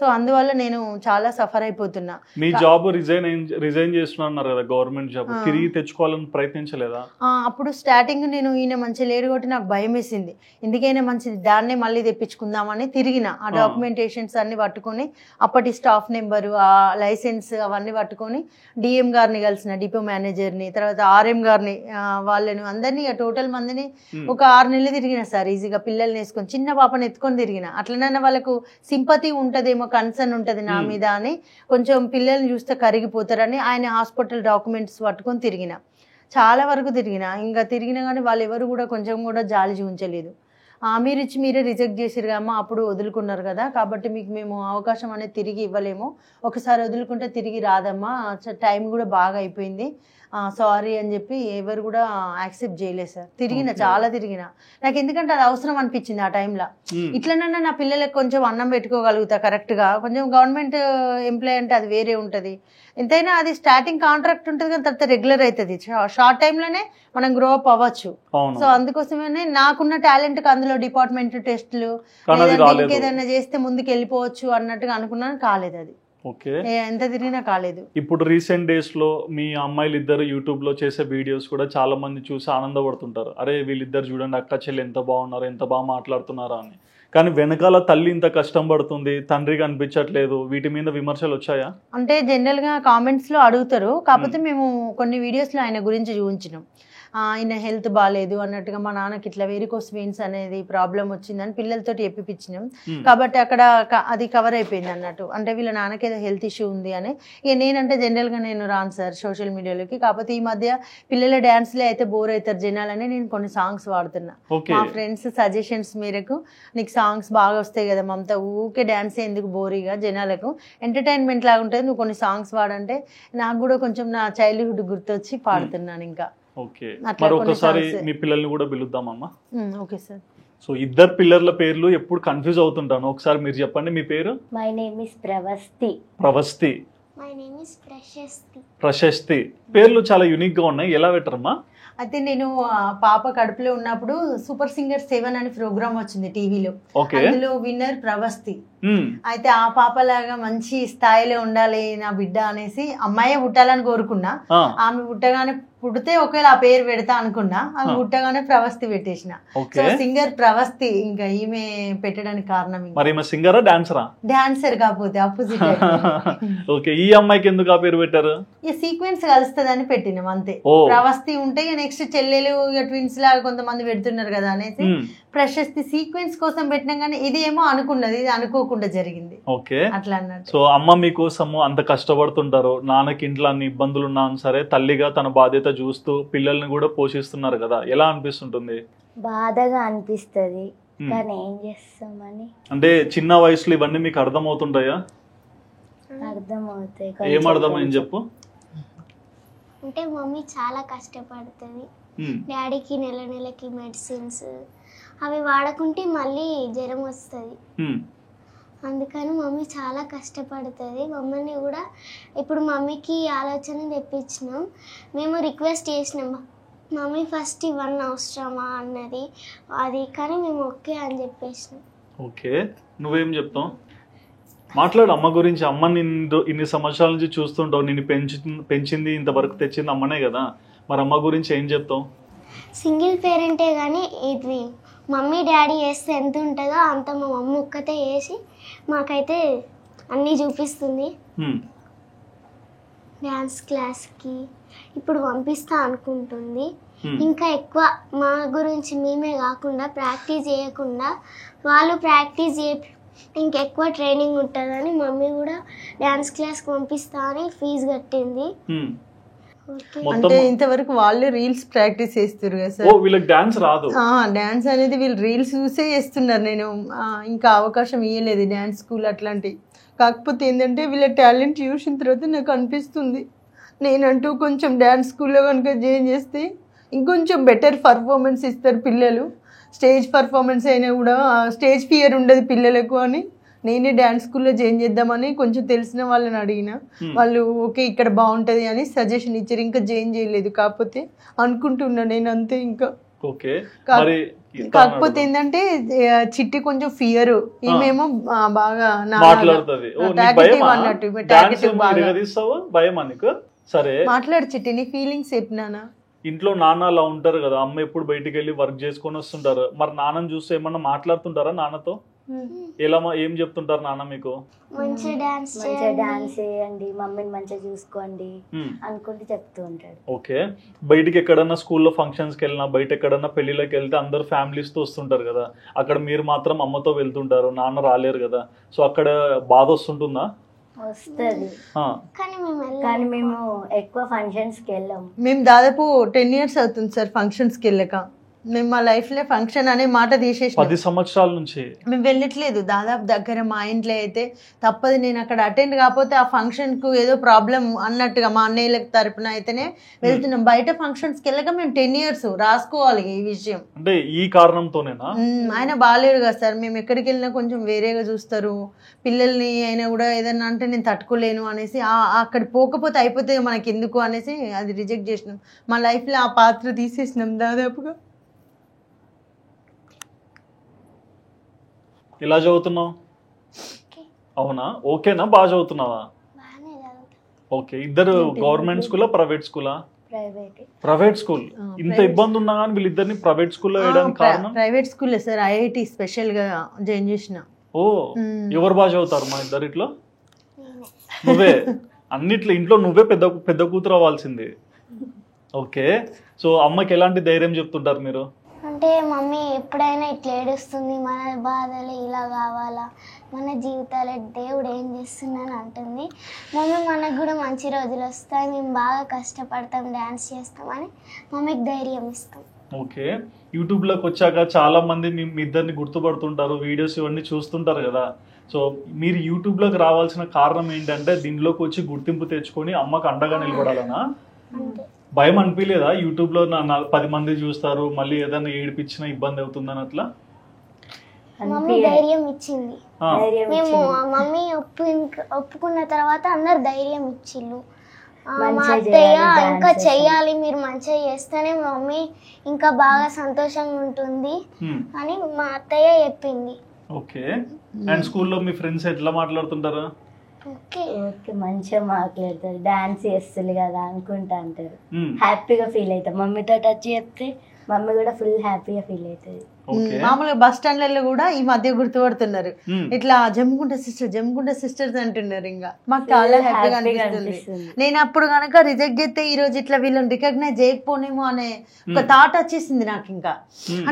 సో అందువల్ల నేను చాలా సఫర్ అయిపోతున్నా. మీ జాబ్ రిజైన్ చేస్తున్నారు కదా, గవర్నమెంట్ జాబ్, తిరిగి తెచ్చుకోవాలని ప్రయత్నించలేదా? అప్పుడు స్టార్టింగ్ నేను ఈయన మంచి లేడు కాబట్టి నాకు భయం వేసింది, ఎందుకైనా మంచిది దాన్నే మళ్ళీ తెప్పించుకుందామని తిరిగిన. ఆ డాక్యుమెంటేషన్స్ అన్ని పట్టుకొని, అప్పటి స్టాఫ్ నెంబరు, ఆ లైసెన్స్ అవన్నీ పట్టుకొని డిఎం గారిని కలిసిన, డిపో మేనేజర్ని, తర్వాత ఆర్ఎం గారిని, వాళ్ళని అందరినీ, టోటల్ మందిని ఒక 6 నెలలు తిరిగిన సార్. ఈజీగా పిల్లల్ని వేసుకొని, చిన్న పాపని ఎత్తుకొని తిరిగిన. అట్లనైనా వాళ్ళకు సింపతి ఉంటదేమో, కన్సర్న్ ఉంటుంది నా మీద అని, కొంచెం పిల్లల్ని చూస్తే కరిగిపోతారని ఆయన హాస్పిటల్ డాక్యుమెంట్స్ పట్టుకొని తిరిగిన. చాలా వరకు తిరిగిన. ఇంకా తిరిగినా కానీ వాళ్ళు ఎవరు కూడా కొంచెం కూడా జాలి చూపించలేదు. మీరు ఇచ్చి మీరే రిజెక్ట్ చేసిరు అమ్మా, అప్పుడు వదులుకున్నారు కదా, కాబట్టి మీకు మేము అవకాశం అనేది తిరిగి ఇవ్వలేము, ఒకసారి వదులుకుంటే తిరిగి రాదమ్మా, టైం కూడా బాగా అయిపోయింది, సారీ అని చెప్పి ఎవరు కూడా యాక్సెప్ట్ చేయలేదు సార్. తిరిగిన, చాలా తిరిగిన. నాకు ఎందుకంటే అది అవసరం అనిపించింది ఆ టైంలో. ఇట్లనన్నా నా పిల్లలకు కొంచెం అన్నం పెట్టుకోగలుగుతా కరెక్ట్గా. కొంచెం గవర్నమెంట్ ఎంప్లాయ్ అంటే అది వేరే ఉంటుంది, ఎంతైనా అది స్టార్టింగ్ కాంట్రాక్ట్ ఉంటుంది కానీ తర్వాత రెగ్యులర్ అవుతుంది. షార్ట్ టైంలోనే మనం గ్రో అప్ అవ్వచ్చు. సో అందుకోసమే నాకున్న టాలెంట్కి అందులో డిపార్ట్మెంట్ టెస్టులు ఇంకేదైనా చేస్తే ముందుకు వెళ్ళిపోవచ్చు అన్నట్టుగా అనుకున్నాను, కాలేదు అది. ఎంత తిరిగినా కాలేదు. ఇప్పుడు రీసెంట్ డేస్ లో మీ అమ్మాయిలు ఇద్దరు యూట్యూబ్ లో చేసే వీడియోస్ కూడా చాలా మంది చూసి ఆనందపడుతుంటారు, అరే వీళ్ళిద్దరు చూడండి అక్క చెల్లి ఎంత బాగున్నారు, ఎంత బాగా మాట్లాడుతున్నారా అని. కానీ వెనకాల తల్లి ఇంత కష్టం పడుతుంది, తండ్రి కనిపించట్లేదు, వీటి మీద విమర్శలు వచ్చాయా? అంటే జనరల్ గా కామెంట్స్ లో అడుగుతారు, కాకపోతే మేము కొన్ని వీడియోస్ లో ఆయన గురించి చూపించినాం. ఆయన హెల్త్ బాగాలేదు అన్నట్టుగా, మా నాన్నకి ఇట్లా వెరికోస్ వెయిన్స్ అనేది ప్రాబ్లం వచ్చిందని పిల్లలతోటి ఎప్పిపించినాం. కాబట్టి అక్కడ అది కవర్ అయిపోయింది అన్నట్టు. అంటే వీళ్ళ నాన్నకి ఏదో హెల్త్ ఇష్యూ ఉంది అని. ఇక నేనంటే జనరల్గా నేను రాను సార్ సోషల్ మీడియాలోకి, కాకపోతే ఈ మధ్య పిల్లల డ్యాన్స్లే అయితే బోర్ అవుతారు జనాలని నేను కొన్ని సాంగ్స్ వాడుతున్నా. మా ఫ్రెండ్స్ సజెషన్స్ మేరకు, నీకు సాంగ్స్ బాగా వస్తాయి కదా మమత, ఊకే డ్యాన్స్ ఎందుకు బోరీగా, జనాలకు ఎంటర్టైన్మెంట్ లాగా ఉంటుంది, నువ్వు కొన్ని సాంగ్స్ వాడంటే నాకు కూడా కొంచెం నా చైల్డ్హుడ్ గుర్తొచ్చి పాడుతున్నాను. ఇంకా ఓకే, మరి ఒకసారి మీ పిల్లల్ని కూడా పిలుద్దామమ్మా. Okay sir. సో ఇద్దరు పిల్లర్ల పేర్లు ఎప్పుడు కన్ఫ్యూజ్ అవుతుంటాను, ఒకసారి మీరు చెప్పండి మీ పేరు. My name is Pravasti. Pravasti. My name is Prashasti. Prashasti. పేర్లు చాలా యూనిక్ గా ఉన్నాయి, ఎలా పెట్టరమ్మా? అయితే నేను పాప కడుపులో ఉన్నప్పుడు సూపర్ సింగర్ 7 అని ప్రోగ్రామ్ వచ్చింది టీవీలో. ఓకే. అందులో విన్నర్ ప్రవస్తి. అయితే ఆ పాపలాగా మంచి స్థాయిలో ఉండాలి నా బిడ్డ అనేసి అమ్మాయే పుట్టాలని కోరుకున్నా. ఆమె పుట్టగానే పుడితే ఒకవేళ ఆ పేరు పెడతా అనుకున్నా, ఆమె పుట్టగానే ప్రవస్తి పెట్టేసిన. సో సింగర్ ప్రవస్తి ఇంకా ఈమె పెట్టడానికి కారణం. మరి ఈమె సింగరా డాన్సరా? డాన్సర్ కాకపోతే ఆపోజిట్. ఓకే, ఈ అమ్మాయికి ఎందుకు ఆ పేరు పెట్టారు? ఈ సీక్వెన్స్ కలుస్తుందని పెట్టినాం అంతే. ప్రవస్తి ఉంటే నెక్స్ట్ చెల్లెలు ట్విన్స్ లాగా కొంతమంది పెడుతున్నారు కదా అనేసి ప్రశస్తి సీక్వెన్స్ కోసం పెట్టినాం. కానీ ఇది ఏమో అనుకున్నది, ఇది అనుకోకుండా జరిగింది. ఓకే, అట్లా అన్నట్టు. సో అమ్మ మీకోసము అంత కష్టపడుతుంటారు, నాన్నకి ఇంట్లో అన్ని ఇబ్బందులు ఉన్నా సరే తల్లిగా తన బాధ్యత చూస్తూ పిల్లల్ని కూడా పోషిస్తున్నారు కదా, ఎలా అనిపిస్తుంటుంది? బాధగా అనిపిస్తుంది, కానీ ఏం చేస్తామని. అంటే చిన్న వయసులో ఇవన్నీ మీకు అర్థమవుతుంటాయా? అర్థమవుతాయి. ఏం అర్థమైంది చెప్పు. అంటే మమ్మీ చాలా కష్టపడుతుంది, డాడీకి నెల నెలకి మెడిసిన్స్ అవి వాడకుంటే మళ్ళీ జ్వరం వస్తుంది. అందుకని మమ్మీ చాలా కష్టపడుతుంది. మమ్మల్ని కూడా ఇప్పుడు మమ్మీకి ఆలోచన తెప్పించినాం. మేము రిక్వెస్ట్ చేసినాం, మమ్మీ ఫస్ట్ ఇవన్నీ అవసరమా అన్నది అది, కానీ మేము ఓకే అని చెప్పేసినాం. ఓకే, నువ్వేం చెప్తావు? మాట్లాడు అమ్మ గురించి. అమ్మని ఇన్ని సంవత్సరాల నుంచి చూస్తుంటావు, నిన్ను పెంచింది ఇంతవరకు తెచ్చింది అమ్మనే కదా, మరి అమ్మ గురించి ఏం చెప్తావు? సింగిల్ పేరెంటే కానీ ఇది మమ్మీ డాడీ చేస్తే ఎంత ఉంటుందో అంత మా మమ్మీ ఒక్కతే చేసి మాకైతే అన్నీ చూపిస్తుంది. డ్యాన్స్ క్లాస్కి ఇప్పుడు పంపిస్తా అనుకుంటుంది. ఇంకా ఎక్కువ మా గురించి మేమే కాకుండా ప్రాక్టీస్ చేయకుండా వాళ్ళు ప్రాక్టీస్ ఇంకెక్కువ ట్రైనింగ్ ఉంటుందని మమ్మీ కూడా డ్యాన్స్ క్లాస్కి పంపిస్తా అని ఫీజు కట్టింది. అంటే ఇంతవరకు వాళ్ళు రీల్స్ ప్రాక్టీస్ చేస్తారు కదా సార్. వీళ్ళకి డాన్స్ రాదు. డాన్స్ అనేది వీళ్ళు రీల్స్ చూసే చేస్తున్నారు. నేను ఇంకా అవకాశం ఇవ్వలేదు డాన్స్ స్కూల్ అట్లాంటి. కాకపోతే ఏంటంటే వీళ్ళ టాలెంట్ చూసిన తర్వాత నాకు అనిపిస్తుంది, నేనంటూ కొంచెం డాన్స్ స్కూల్లో కనుక జాయిన్ చేస్తే ఇంకొంచెం బెటర్ పర్ఫార్మెన్స్ ఇస్తారు పిల్లలు. స్టేజ్ పర్ఫార్మెన్స్ అయినా కూడా స్టేజ్ ఫియర్ ఉండదు పిల్లలకు అని నేనే డాన్స్ స్కూల్లో జాయిన్ చేద్దామని కొంచెం తెలిసిన వాళ్ళని అడిగిన. వాళ్ళు ఓకే ఇక్కడ బాగుంటుంది అని సజెషన్ ఇచ్చారు. ఇంకా జాయిన్ చేయలేదు, కాకపోతే అనుకుంటున్నా నేను అంతే. ఇంకా కాకపోతే ఏంటంటే చిట్టి కొంచెం ఫియర్, ఈమెమో బాగా మాట్లాడు చిట్టి నీ ఫీలింగ్స్ చెప్పినానా. ఇంట్లో నాన్న అలా ఉంటారు కదా, అమ్మ ఎప్పుడు బయటికి వెళ్ళి వర్క్ చేసుకొని వస్తుంటారు, మరి నాన్నని చూస్తే ఏమన్నా మాట్లాడుతుంటారా నాన్నతో? ఎలా ఏం చెప్తుంటారు నాన్న మీకు? మంచిగా డాన్స్ చేయండి, మమ్మీని మంచిగా చూసుకోండి అనుకుంటే చెప్తూ ఉంటాడు. ఓకే, బయటికి ఎక్కడన్నా స్కూల్లో ఫంక్షన్స్కి వెళ్ళినా బయట ఎక్కడన్నా పెళ్లిలోకి వెళ్తే అందరు ఫ్యామిలీస్ తో వస్తుంటారు కదా, అక్కడ మీరు మాత్రం అమ్మతో వెళ్తుంటారు, నాన్న రాలేరు కదా, సో అక్కడ బాధ వస్తుంటుందా? వస్తుంది, కానీ మేము ఎక్కువ ఫంక్షన్స్ కి వెళ్ళాము. మేము దాదాపు 10 years అవుతుంది సార్ ఫంక్షన్స్ కి వెళ్ళక. మేము మా లైఫ్ లో ఫంక్షన్ అనే మాట తీసేసి 10 సంవత్సరాల నుంచి మేము వెళ్ళట్లేదు. దాదాపు దగ్గర మా ఇంట్లో అయితే తప్పదు, నేను అక్కడ అటెండ్ కాకపోతే ఆ ఫంక్షన్ కు ఏదో ప్రాబ్లం అన్నట్టుగా మా అన్నయ్యల తరపున అయితేనే వెళ్తున్నాం. బయట ఫంక్షన్స్ కి వెళ్ళక మేము 10 years రాసుకోవాలి ఈ విషయం. అంటే ఈ కారణంతోనేనా? ఆయన బాగాలేడు కదా సార్, మేము ఎక్కడికి వెళ్ళినా కొంచెం వేరేగా చూస్తారు పిల్లల్ని. అయినా కూడా ఏదన్నా అంటే నేను తట్టుకోలేను అనేసి అక్కడ పోకపోతే అయిపోతే మనకి ఎందుకు అనేసి అది రిజెక్ట్ చేసినాం. మా లైఫ్ లో ఆ పాత్ర తీసేసినాం దాదాపుగా. ఎలా చదువుతున్నావు? అవునా, ఓకేనా? బాగా చదువుతున్నావా? ఓకే, ఇద్దరు గవర్నమెంట్ స్కూలా ప్రైవేట్ స్కూలా? Private school. ఇంత ఇబ్బంది ఉన్నా కానీ వీళ్ళిద్దరిని ప్రైవేట్ స్కూల్లో వేయడానికి కారణం? Private school sir, IIT special గా జాయిన్ చేసిన. ఓ, ఎవరు బాగా చదువుతారు మా ఇద్దరిట్లో? నువ్వే అన్నిట్లో, ఇంట్లో నువ్వే పెద్ద కూతురు అవ్వాల్సింది. ఓకే, సో అమ్మకి ఎలాంటి ధైర్యం చెప్తుంటారు మీరు? అంటే మమ్మీ ఎప్పుడైనా ఇట్లా ఏడుస్తుంది, మన బాధలు ఇలా కావాలా, మన జీవితాలు దేవుడు ఏం చేస్తున్నాను అంటుంది. మమ్మీ మనకు కూడా మంచి రోజులు వస్తాయి, మేము బాగా కష్టపడతాం, డ్యాన్స్ చేస్తామని మమ్మీకి ధైర్యం ఇస్తాం. ఓకే, యూట్యూబ్లోకి వచ్చాక చాలా మంది మీ ఇద్దరిని గుర్తుపడుతుంటారు, వీడియోస్ ఇవన్నీ చూస్తుంటారు కదా, సో మీరు యూట్యూబ్లోకి రావాల్సిన కారణం ఏంటంటే దీనిలోకి వచ్చి గుర్తింపు తెచ్చుకొని అమ్మకు అండగా నిలబడాలనా? భయం అనిపించలేదా యూట్యూబ్లో 10 మంది చూస్తారు, మళ్ళీ ఏదైనా ఏడిపించినా ఇబ్బంది అవుతుందని అట్లా? మమ్మీ ధైర్యం ఇచ్చింది. మేము మమ్మీ ఒప్పుకున్న తర్వాత అందరు ధైర్యం ఇచ్చిళ్ళు. మా అత్తయ్య ఇంకా చెయ్యాలి, మీరు మంచిగా చేస్తేనే మమ్మీ ఇంకా బాగా సంతోషంగా ఉంటుంది అని మా అత్తయ్య చెప్పింది. ఓకే. అండ్ స్కూల్లో మీ ఫ్రెండ్స్ ఎట్లా మాట్లాడుతుంటారు? ఓకే మంచిగా మాట్లాడతారు, డాన్స్ చేస్తుంది కదా అనుకుంటా అంటారు. హ్యాపీగా ఫీల్ అవుతారు. మమ్మీతో టచ్ చెప్తే మమ్మీ కూడా ఫుల్ హ్యాపీగా ఫీల్ అవుతుంది. మామూలుగా బస్ స్టాండ్లలో కూడా ఈ మధ్య గుర్తుపడుతున్నారు, ఇట్లా జమ్ముకుంట సిస్టర్స్ అంటున్నారు. ఇంకా మాకు చాలా హ్యాపీగా అనిపిస్తుంది. నేను అప్పుడు కనుక రిజెక్ట్ చేస్తే ఈ రోజు ఇట్లా వీళ్ళని రికగ్నైజ్ చేయకపోనేమో అనే ఒక థాట్ వచ్చేసింది నాకు. ఇంకా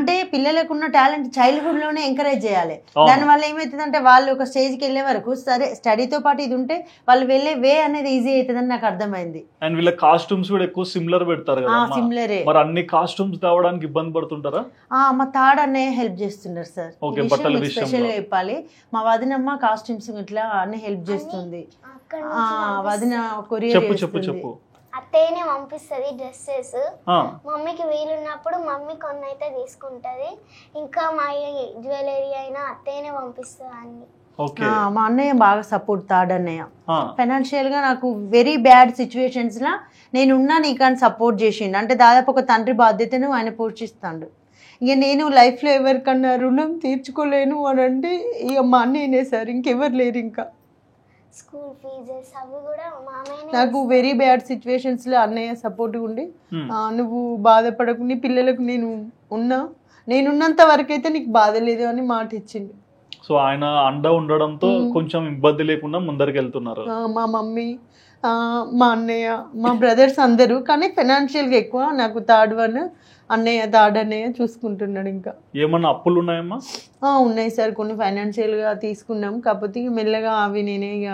అంటే పిల్లలకు ఉన్న టాలెంట్ చైల్డ్హుడ్ లోనే ఎంకరేజ్ చేయాలి. దానివల్ల ఏమవుతుందంటే వాళ్ళు ఒక స్టేజ్కి వెళ్ళే వరకు సరే స్టడీతో పాటు ఇది ఉంటే వాళ్ళు వెళ్ళే వే అనేది ఈజీ అవుతుందని నాకు అర్థమైంది. అండ్ వీళ్ళ కాస్ట్యూమ్స్ కూడా ఎక్కువ సిమిలర్ పెడతారు కదా, సిమిలరే. మరి అన్ని కాస్ట్యూమ్స్ తేవడానికి ఇబ్బంది పడుతుంటారా? మా తాడ హెల్ప్ చేస్తున్నారు సార్. స్పెషల్ గా చెప్పాలి, మా వదినమ్మ కాస్ట్యూమ్స్ ఇట్లా అన్ని హెల్ప్ చేస్తుంది. వదిన కొరియర్ చెప్పు. అత్తయ్యనే పంపిస్తుంది డ్రెస్సెస్. మమ్మీకి వీలున్నప్పుడు మమ్మీ కొన్ని అయితే తీసుకుంటది, ఇంకా మా జ్యువెలరీ అయినా అత్తయ్యనే పంపిస్తుంది అన్ని. మా అన్నయ్య బాగా సపోర్ట్, తాడు అన్నయ్య ఫైనాన్షియల్ గా నాకు వెరీ బ్యాడ్ సిచ్యువేషన్స్ లా నేను ఉన్నా నీకని సపోర్ట్ చేసిండు. అంటే దాదాపు ఒక తండ్రి బాధ్యతను ఆయన పోషిస్తాడు. ఇక నేను లైఫ్లో ఎవరికన్నా రుణం తీర్చుకోలేను అని అంటే ఇక మా అన్నయ్యనే సార్, ఇంకెవరు లేరు. ఇంకా స్కూల్ ఫీజెస్ అవి కూడా మామయ్యనే. నాకు వెరీ బ్యాడ్ సిచ్యువేషన్స్లో అన్నయ్య సపోర్ట్గా ఉండి నువ్వు బాధపడకు, నీ పిల్లలకు నేనున్నంత వరకు అయితే నీకు బాధ లేదు అని మాట ఇచ్చింది. సో ఆయన అండ ఉండడంతో కొంచెం ఇబ్బంది లేకుండా ముందరికి వెళ్తున్నారు. మా మమ్మీ, మా అన్నయ్య, మా బ్రదర్స్ అందరూ, కానీ ఫైనాన్షియల్గా ఎక్కువ నాకు థర్డ్ వన్ తాడన్నయ్య చూసుకుంటున్నాడు. ఇంకా ఏమన్నా అప్పులు ఉన్నాయమ్మా? ఉన్నాయి సార్, కొన్ని ఫైనాన్షియల్గా తీసుకున్నాం. కాకపోతే ఇక మెల్లగా అవి నేనే ఇక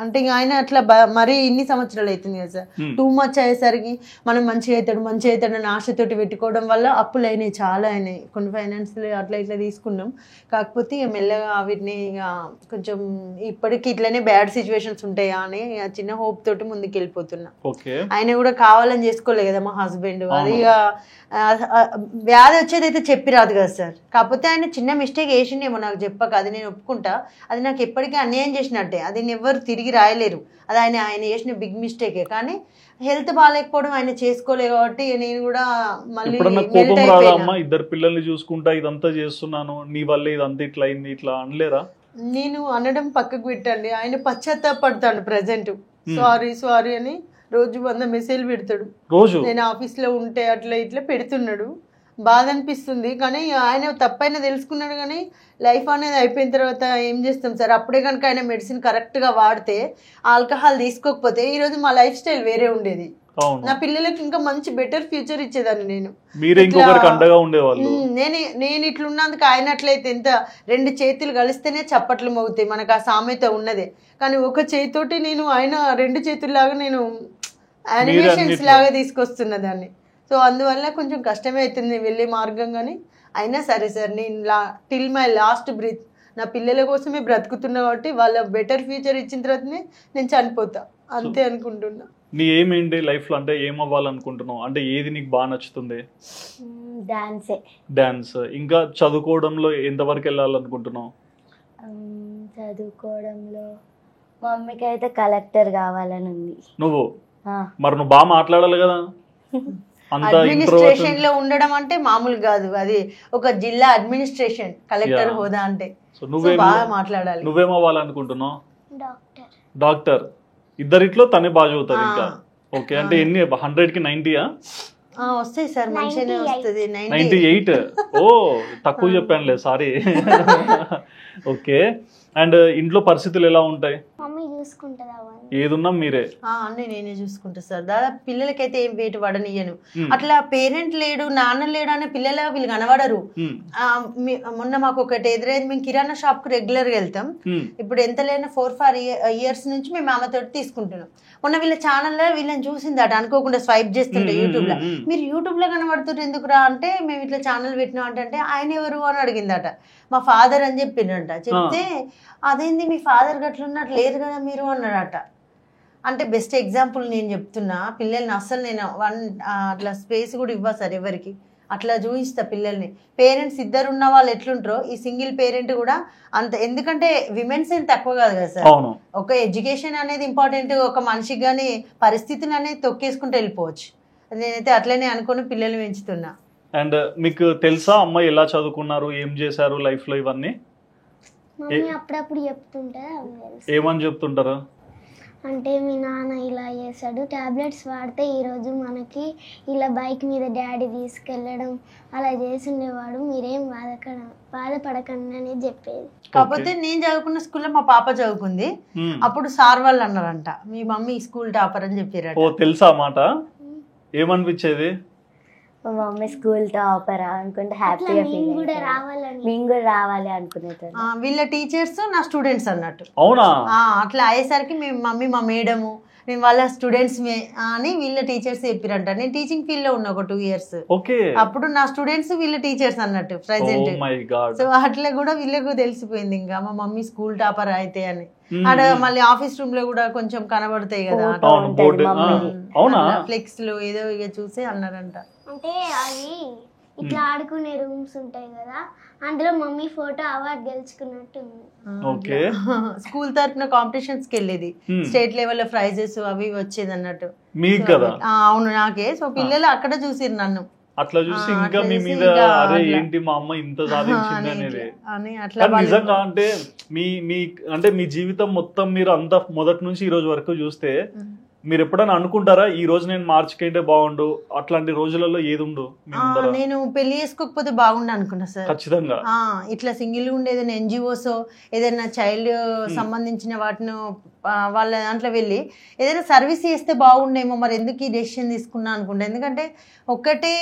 అంటే ఇక ఆయన అట్లా మరీ ఇన్ని సంవత్సరాలు అవుతుంది కదా సార్, టూ మచ్ అయ్యేసరికి మనం మంచిగా అవుతాడు అని ఆశతోటి పెట్టుకోవడం వల్ల అప్పులు అయినాయి, చాలా అయినాయి. కొన్ని ఫైనాన్షియల్ అట్లా ఇట్లా తీసుకున్నాం. కాకపోతే ఇక మెల్లగా వీటిని ఇక కొంచెం ఇప్పటికి ఇట్లనే బ్యాడ్ సిచ్యువేషన్స్ ఉంటాయా అని చిన్న హోప్ తోటి ముందుకు వెళ్ళిపోతున్నా. ఆయన కూడా కావాలని చేసుకోలేదు కదా మా హస్బెండ్. అది ఇక వ్యాధి వచ్చేది అయితే చెప్పి రాదు కదా సార్. కాకపోతే ఆయన చిన్న మిస్టేక్ వేసిండేమో నాకు చెప్పక, అది నేను ఒప్పుకుంటా. అది నాకు ఎప్పటికీ అన్యాయం చేసినట్టే, అది ఎవరు తిరిగి రాయలేరు. అది ఆయన చేసిన బిగ్ మిస్టేకే. కానీ హెల్త్ బాగాలేకపోవడం ఆయన చేసుకోలేదు కాబట్టి నేను కూడా మళ్ళీ ఇద్దరు పిల్లల్ని చూసుకుంటా ఇదంతా చేస్తున్నాను, నీ వల్ల ఇదంతా ఇట్లా అయింది ఇట్లా అనలేరా? నేను అనడం పక్కకు పెట్టండి, ఆయన పశ్చాత్తాపడతాడు ప్రజెంట్. సారీ అని రోజు 100 మెసేజ్ పెడతాడు. రోజు నేను ఆఫీస్లో ఉంటే అట్లా ఇట్లా పెడుతున్నాడు. బాధ అనిపిస్తుంది. కానీ ఆయన తప్పైనా తెలుసుకున్నాడు. కానీ లైఫ్ అనేది అయిపోయిన తర్వాత ఏం చేస్తాం సార్. అప్పుడే కనుక ఆయన మెడిసిన్ కరెక్ట్గా వాడితే, ఆల్కహాల్ తీసుకోకపోతే ఈరోజు మా లైఫ్ స్టైల్ వేరే ఉండేది. నా పిల్లలకి ఇంకా మంచి బెటర్ ఫ్యూచర్ ఇచ్చేదాన్ని. నేను ఇట్లున్నందుకు ఆయన అట్లయితే ఎంత 2 చేతులు కలిస్తేనే చప్పట్లు మోగుతాయి, మనకు ఆ సామెత ఉన్నదే. కానీ ఒక చేతితోటి నేను ఆయన 2 చేతుల్లాగా నేను యానిమేషన్స్ లాగా తీసుకొస్తున్న దాన్ని. సో అందువల్ల కొంచెం కష్టమే అవుతుంది వెళ్ళే మార్గం. కానీ అయినా సరే సార్, నేను టిల్ మై లాస్ట్ బ్రీత్ నా పిల్లల కోసమే బ్రతుకుతున్నా కాబట్టి వాళ్ళ బెటర్ ఫ్యూచర్ ఇచ్చిన తర్వాతనే నేను చనిపోతా, అంతే అనుకుంటున్నా. నీ ఏమేంటి లైఫ్ లో, అంటే ఏం అవ్వాలనుకుంటున్నావు? అంటే ఏది నీకు బాగా నచ్చుతుంది? డాన్స్. ఇంకా చదువుకోవడంలో ఎంతవరకు వెళ్ళాలనుకుంటున్నావు? చదువుకోవడంలో మమ్మీకి అయితే కలెక్టర్ కావాలని ఉంది. నువ్వు మరి బాగా మాట్లాడాలి కదా. అడ్మినిస్ట్రేషన్ లో ఉండడం అంటే మామూలు కాదు, అది ఒక జిల్లా అడ్మినిస్ట్రేషన్ కలెక్టర్ హోదా అంటే బాగా మాట్లాడాలి. నువ్వేం అవ్వాలనుకుంటున్నావు? డాక్టర్. ఇద్దరిట్లో తనే బాగా చదువుతారు ఇంకా. ఓకే, అంటే ఎన్ని 100కి 90? వస్తాయి సార్, మంచిగానే వస్తుంది. 98. ఓ తక్కువ చెప్పానులే, సారీ. ఓకే. అండ్ ఇంట్లో పరిస్థితులు ఎలా ఉంటాయి? ఏదున్నా మీరే? అన్నీ నేనే చూసుకుంటా సార్. దాదాపు పిల్లలకైతే ఏం వెయిట్ పడనియను. అట్లా పేరెంట్ లేడు, నాన్న లేడు అనే పిల్లలు వీళ్ళు కనబడరు. మొన్న మాకు ఒకటి ఎదురైంది. మేము కిరాణా షాప్ కు రెగ్యులర్ గా వెళ్తాం. ఇప్పుడు ఎంత లేని 4-5 years నుంచి మేము మామతోటి తీసుకుంటున్నాం. మొన్న వీళ్ళ ఛానల్లో వీళ్ళని చూసిందట, అనుకోకుండా స్వైప్ చేస్తుంటే యూట్యూబ్ లో. మీరు యూట్యూబ్ లో కనబడుతుంటే ఎందుకురా అంటే, మేము ఇట్లా ఛానల్ పెట్టినాం అంటే ఆయన ఎవరు అని అడిగిందట. మా ఫాదర్ అని చెప్పిండట. చెప్తే అదేంది మీ ఫాదర్ గట్లున్నట్టు లేరు కదా మీరు అన్నాడట. అంటే బెస్ట్ ఎగ్జాంపుల్ నేను చెప్తున్నా. పిల్లల్ని అస్సలు నేను అట్లా స్పేస్ కూడా ఇవ్వ సార్ ఎవరికి. అట్లా చూపిస్తా పిల్లల్ని. పేరెంట్స్ ఇద్దరు ఉన్న వాళ్ళు ఎట్లుంటారో ఈ సింగిల్ పేరెంట్ కూడా అంత. ఎందుకంటే విమెన్స్ ఏం తక్కువ కాదు కదా సార్. ఒక ఎడ్యుకేషన్ అనేది ఇంపార్టెంట్. ఒక మనిషికి కానీ పరిస్థితిని అనేది తొక్కేసుకుంటూ వెళ్ళిపోవచ్చు. నేనైతే అట్లనే అనుకుని పిల్లల్ని పెంచుతున్నా. అండ్ మీకు తెలుసా అమ్మాయి ఎలా చదువుకున్నారు, ఏం చేశారు లైఫ్ లో ఇవన్నీ? మమ్మీ అప్పుడప్పుడు చెప్తుంటారు. ఏమని చెప్తుంటారు? అంటే మీ నాన్న ఇలా చేశాడు, టాబ్లెట్స్ వాడితే ఈరోజు మనకి ఇలా బైక్ మీద డాడీ తీసుకెళ్ళడం అలా చేసిండేవాడు, మీరేం బాధపడకండి అని చెప్పేది. కాకపోతే నేను చదువుకున్న స్కూల్లో మా పాప చదువుకుంది. అప్పుడు సార్ వాళ్ళు అన్నారంట మీ మమ్మీ స్కూల్ టాపర్ అని చెప్పారు. ఓ తెలుసా మాట? ఏమనిపించేది? మా మమ్మీ స్కూల్ టాపర్ అనుకుంటే హ్యాపీగా ఫీల్ మేము కూడా రావాలి అనుకునేది. వీళ్ళ టీచర్స్ నా స్టూడెంట్స్ అన్నట్టు. అవునా? అట్లా అయ్యేసరికి మేము మమ్మీ మా మేడము నేను వాళ్ళ స్టూడెంట్స్ అని వీళ్ళ టీచర్స్ చెప్పారంట. నేను టీచింగ్ ఫీల్డ్ లో ఉన్నా ఒక 2 years. అప్పుడు నా స్టూడెంట్స్ వీళ్ళ టీచర్స్ అన్నట్టు ప్రెసెంట్. సో అట్లా కూడా వీళ్ళకు తెలిసిపోయింది ఇంకా మా మమ్మీ స్కూల్ టాపర్ అయితే అని. అక్కడ మళ్ళీ ఆఫీస్ రూమ్ లో కూడా కొంచెం కనబడతాయి కదా ఫ్లెక్స్ లో, ఏదో ఇక చూసి అన్నారంట. అంటే అవి ఇట్లా ఆడుకునే రూమ్స్ ఉంటాయి కదా, అందులో మమ్మీ ఫోటో అవార్డు గెలుచుకున్నట్టు ఉంది. స్కూల్ తరఫున కాంపిటీషన్స్ కి వెళ్ళేది, స్టేట్ లెవెల్ లో ప్రైజెస్ అవి వచ్చేది అన్నట్టు. అవును నాకే. సో పిల్లలు అక్కడ చూసిరు నన్ను. అట్లా చూసి ఇంకా మీ మీద అరే ఏంటి మా అమ్మ ఇంత సాధించింది అనేది. నిజంగా అంటే మీ జీవితం మొత్తం మీరు అంత మొదటి నుంచి ఈ రోజు వరకు చూస్తే మీరు ఎప్పుడైనా అనుకుంటారా ఈ రోజు నేను మార్చుకుంటే బాగుండు, అట్లాంటి రోజులలో ఏది ఉండు? నేను పెళ్లి చేసుకోకపోతే బాగుండు అనుకున్నా సార్. ఖచ్చితంగా ఇట్లా సింగిల్ ఉండి ఏదైనా ఎన్జిఓస్ ఏదైనా చైల్డ్ సంబంధించిన వాటిని వాళ్ళ దాంట్లో వెళ్ళి ఏదైనా సర్వీస్ చేస్తే బాగుండేమో, మరి ఎందుకు ఈ డెసిషన్ తీసుకున్నా అనుకుంటా. ఎందుకంటే ఒక్కటే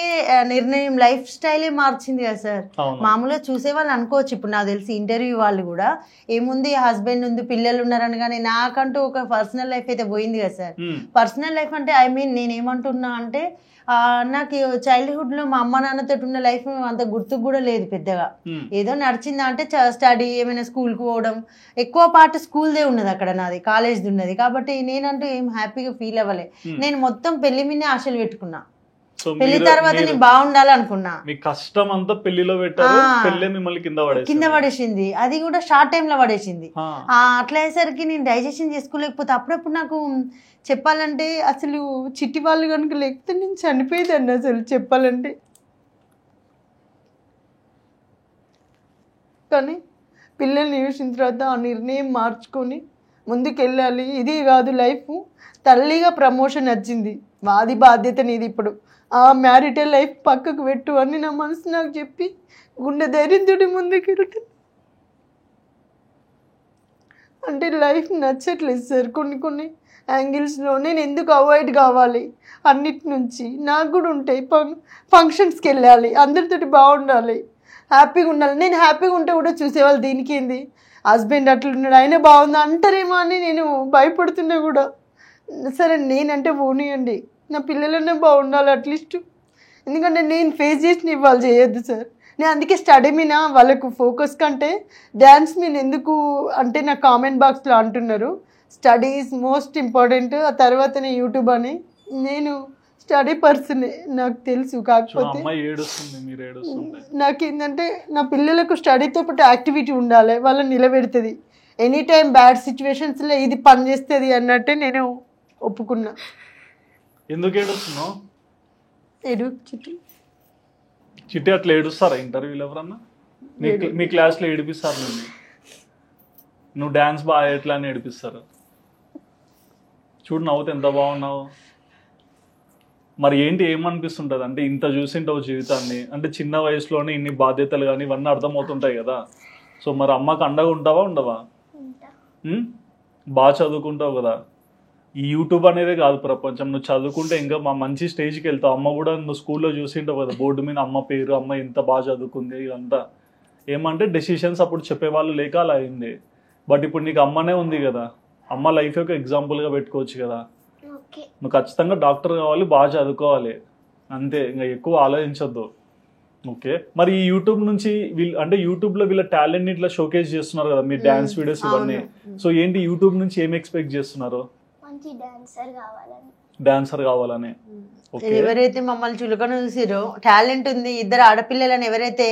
నిర్ణయం లైఫ్ స్టైలే మార్చింది కదా సార్. మామూలుగా చూసే వాళ్ళు అనుకోవచ్చు, ఇప్పుడు నాకు తెలిసి ఇంటర్వ్యూ వాళ్ళు కూడా ఏముంది హస్బెండ్ ఉంది పిల్లలు ఉన్నారని, కానీ నాకంటూ ఒక పర్సనల్ లైఫ్ అయితే పోయింది కదా సార్. పర్సనల్ లైఫ్ అంటే నేనేమంటున్నా అంటే నాకు చైల్డ్హుడ్ లో మా అమ్మ నాన్నతో ఉన్న లైఫ్ అంత గుర్తుకు కూడా లేదు పెద్దగా. ఏదో నడిచిందా అంటే స్టడీ, ఏమైనా స్కూల్కి పోవడం, ఎక్కువ పార్ట్ స్కూల్దే ఉన్నది అక్కడ, నాది కాలేజ్ది ఉన్నది. కాబట్టి నేనంటూ ఏం హ్యాపీగా ఫీల్ అవ్వలే. నేను మొత్తం పెళ్లి మీదే ఆశలు పెట్టుకున్నా. పెళ్లి తర్వాత నేను బాగుండాలి అనుకున్నా. మీ కష్టం అంతా పెళ్లిలో పెట్టారు, పెళ్లి మిమ్మల్ని కింద పడేసింది. అది కూడా షార్ట్ టైమ్ లో పడేసింది. అట్లా అయ్యేసరికి నేను డైజెషన్ చేసుకోలేకపోతే అప్పుడప్పుడు నాకు చెప్పాలంటే అసలు చిట్టి వాళ్ళు కనుక లేకపోతే నేను చనిపోయేదాన్ని అసలు చెప్పాలంటే. కానీ పిల్లల్ని చూసిన తర్వాత ఆ నిర్ణయం మార్చుకొని ముందుకెళ్ళాలి, ఇదే కాదు లైఫ్. తల్లిగా ప్రమోషన్ వచ్చింది, వాది బాధ్యత నీది ఇప్పుడు, ఆ మ్యారిటల్ లైఫ్ పక్కకు పెట్టు అని నా మనసు నాకు చెప్పి గుండె ధైర్యంతో ముందుకెళ్తాను. అంటే లైఫ్ నచ్చట్లేదు సార్ కొన్ని యాంగిల్స్లో. నేను ఎందుకు అవాయిడ్ కావాలి అన్నిటి నుంచి? నాకు కూడా ఉంటాయి, ఫంక్షన్స్కి వెళ్ళాలి, అందరితోటి బాగుండాలి, హ్యాపీగా ఉండాలి. నేను హ్యాపీగా ఉంటే కూడా చూసేవాళ్ళు దీనికి ఏంది హస్బెండ్ అట్లున్నాడు ఆయన బాగుంది అంటారేమో అని నేను భయపడుతున్నా కూడా. సరే నేనంటే పోనీయండి, నా పిల్లలనే బాగుండాలి అట్లీస్ట్. ఎందుకంటే నేను ఫేస్ చేసిన వాళ్ళు చేయొద్దు సార్. నేను అందుకే స్టడీ మీద వాళ్ళకు ఫోకస్ కంటే డ్యాన్స్ మీద ఎందుకు అంటే నా కామెంట్ బాక్స్లో అంటున్నారు స్టడీ ఈజ్ మోస్ట్ ఇంపార్టెంట్, ఆ తర్వాతనే యూట్యూబ్ అని. నేను స్టడీ పర్సన్ నాకు తెలుసు. కాకపోతే నాకేంటంటే నా పిల్లలకు స్టడీతో పాటు యాక్టివిటీ ఉండాలి, వాళ్ళని నిలబెడుతుంది. ఎనీ టైం బ్యాడ్ సిచ్యువేషన్స్లో ఇది పని చేస్తుంది అన్నట్టే నేను ఒప్పుకున్నా. ఎందుకు ఏడుస్తున్నావు? చిట్టి అట్లా ఏడుస్తారా ఇంటర్వ్యూలు ఎవరన్నా? మీ క్లాస్లో ఏడిపిస్తారు నువ్వు డాన్స్ బాగా ఎట్లా అని ఏడిపిస్తారు? చూడు నవ్వుతే ఎంత బాగున్నావు. మరి ఏంటి ఏమనిపిస్తుంటుంది అంటే ఇంత చూసింటావు జీవితాన్ని, అంటే చిన్న వయసులోనే ఇన్ని బాధ్యతలు కానీ ఇవన్నీ అర్థమవుతుంటాయి కదా. సో మరి అమ్మకు అండగా ఉంటావా ఉండవా? బాగా చదువుకుంటావు కదా. ఈ యూట్యూబ్ అనేదే కాదు ప్రపంచం, నువ్వు చదువుకుంటే ఇంకా మా మంచి స్టేజ్కి వెళ్తావు. అమ్మ కూడా నువ్వు స్కూల్లో చూసింటావు కదా, బోర్డు మీద అమ్మ పేరు, అమ్మ ఎంత బాగా చదువుకుంది, ఇదంతా ఏమంటే డెసిషన్స్ అప్పుడు చెప్పేవాళ్ళు లేక అలా అయింది. బట్ ఇప్పుడు నీకు అమ్మనే ఉంది కదా, అమ్మ లైఫ్ యొక్క ఎగ్జాంపుల్గా పెట్టుకోవచ్చు కదా. నువ్వు ఖచ్చితంగా డాక్టర్ కావాలి, బాగా చదువుకోవాలి, అంతే, ఇంకా ఎక్కువ ఆలోచించొద్దు. ఓకే, మరి ఈ యూట్యూబ్ నుంచి అంటే యూట్యూబ్ లో వీళ్ళ టాలెంట్ ఇట్లా షోకేస్ చేస్తున్నారు కదా, మీ డాన్స్ వీడియోస్ ఇవన్నీ. సో ఏంటి యూట్యూబ్ నుంచి ఏం ఎక్స్పెక్ట్ చేస్తున్నారు? డాన్సర్ కావాలని. ఎవరైతే మమ్మల్ని చులకన చూసిరో, టాలెంట్ ఉంది, ఇద్దరు ఆడపిల్లలని ఎవరైతే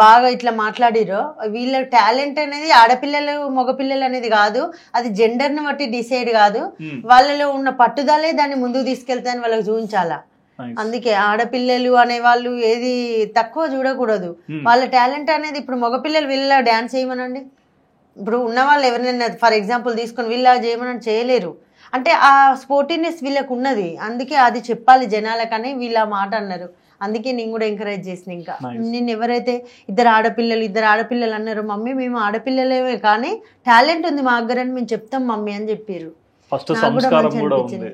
బాగా ఇట్లా మాట్లాడిరో, వీళ్ళ టాలెంట్ అనేది ఆడపిల్లలు మగపిల్లలు అనేది కాదు, అది జెండర్ ని బట్టి డిసైడ్ కాదు, వాళ్ళలో ఉన్న పట్టుదలే దాన్ని ముందుకు తీసుకెళ్తాయని వాళ్ళకి చూపించాలా. అందుకే ఆడపిల్లలు అనే వాళ్ళు ఏది తక్కువ చూడకూడదు. వాళ్ళ టాలెంట్ అనేది ఇప్పుడు మగపిల్లలు వీళ్ళ డాన్స్ చేయమనండి, ఇప్పుడు ఉన్న వాళ్ళు ఎవరైనా ఫర్ ఎగ్జాంపుల్ తీసుకొని వీళ్ళ చేయమని చేయలేరు. అంటే ఆ స్పోర్టివ్నెస్ వీళ్ళకు ఉన్నది, అందుకే అది చెప్పాలి జనాలకని వీళ్ళ మాట అన్నారు. అందుకే నేను కూడా ఎంకరేజ్ చేసిన. ఇంకా నేను ఎవరైతే ఇద్దరు ఆడపిల్లలు అన్నారు, మమ్మీ మేము ఆడపిల్లలేమే కానీ టాలెంట్ ఉంది మా దగ్గర అని మేము చెప్తాం మమ్మీ అని చెప్పారు. ఫస్ట్ సంస్కారం కూడా ఉంది.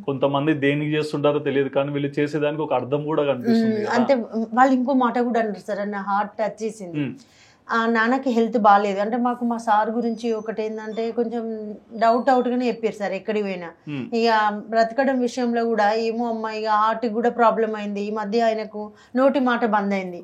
కొంతమంది దేనికి చేస్తుంటారో తెలియదు కానీ వీళ్ళు చేసేదానికి ఒక అర్థం కూడా కనిపిస్తుంది. అంటే వాళ్ళు ఇంకో మాట కూడా అన్నారు సార్, నా హార్ట్ టచ్ చేసింది. నాన్నకి హెల్త్ బాగాలేదు అంటే మాకు మా సార్ గురించి ఒకటి ఏంటంటే కొంచెం డౌట్గానే చెప్పారు సార్ ఎక్కడికి పోయినా. ఇక బ్రతకడం విషయంలో కూడా ఏమో అమ్మ ఇక హార్ట్కి కూడా ప్రాబ్లం అయింది. ఈ మధ్య ఆయనకు నోటి మాట బంద్ అయింది,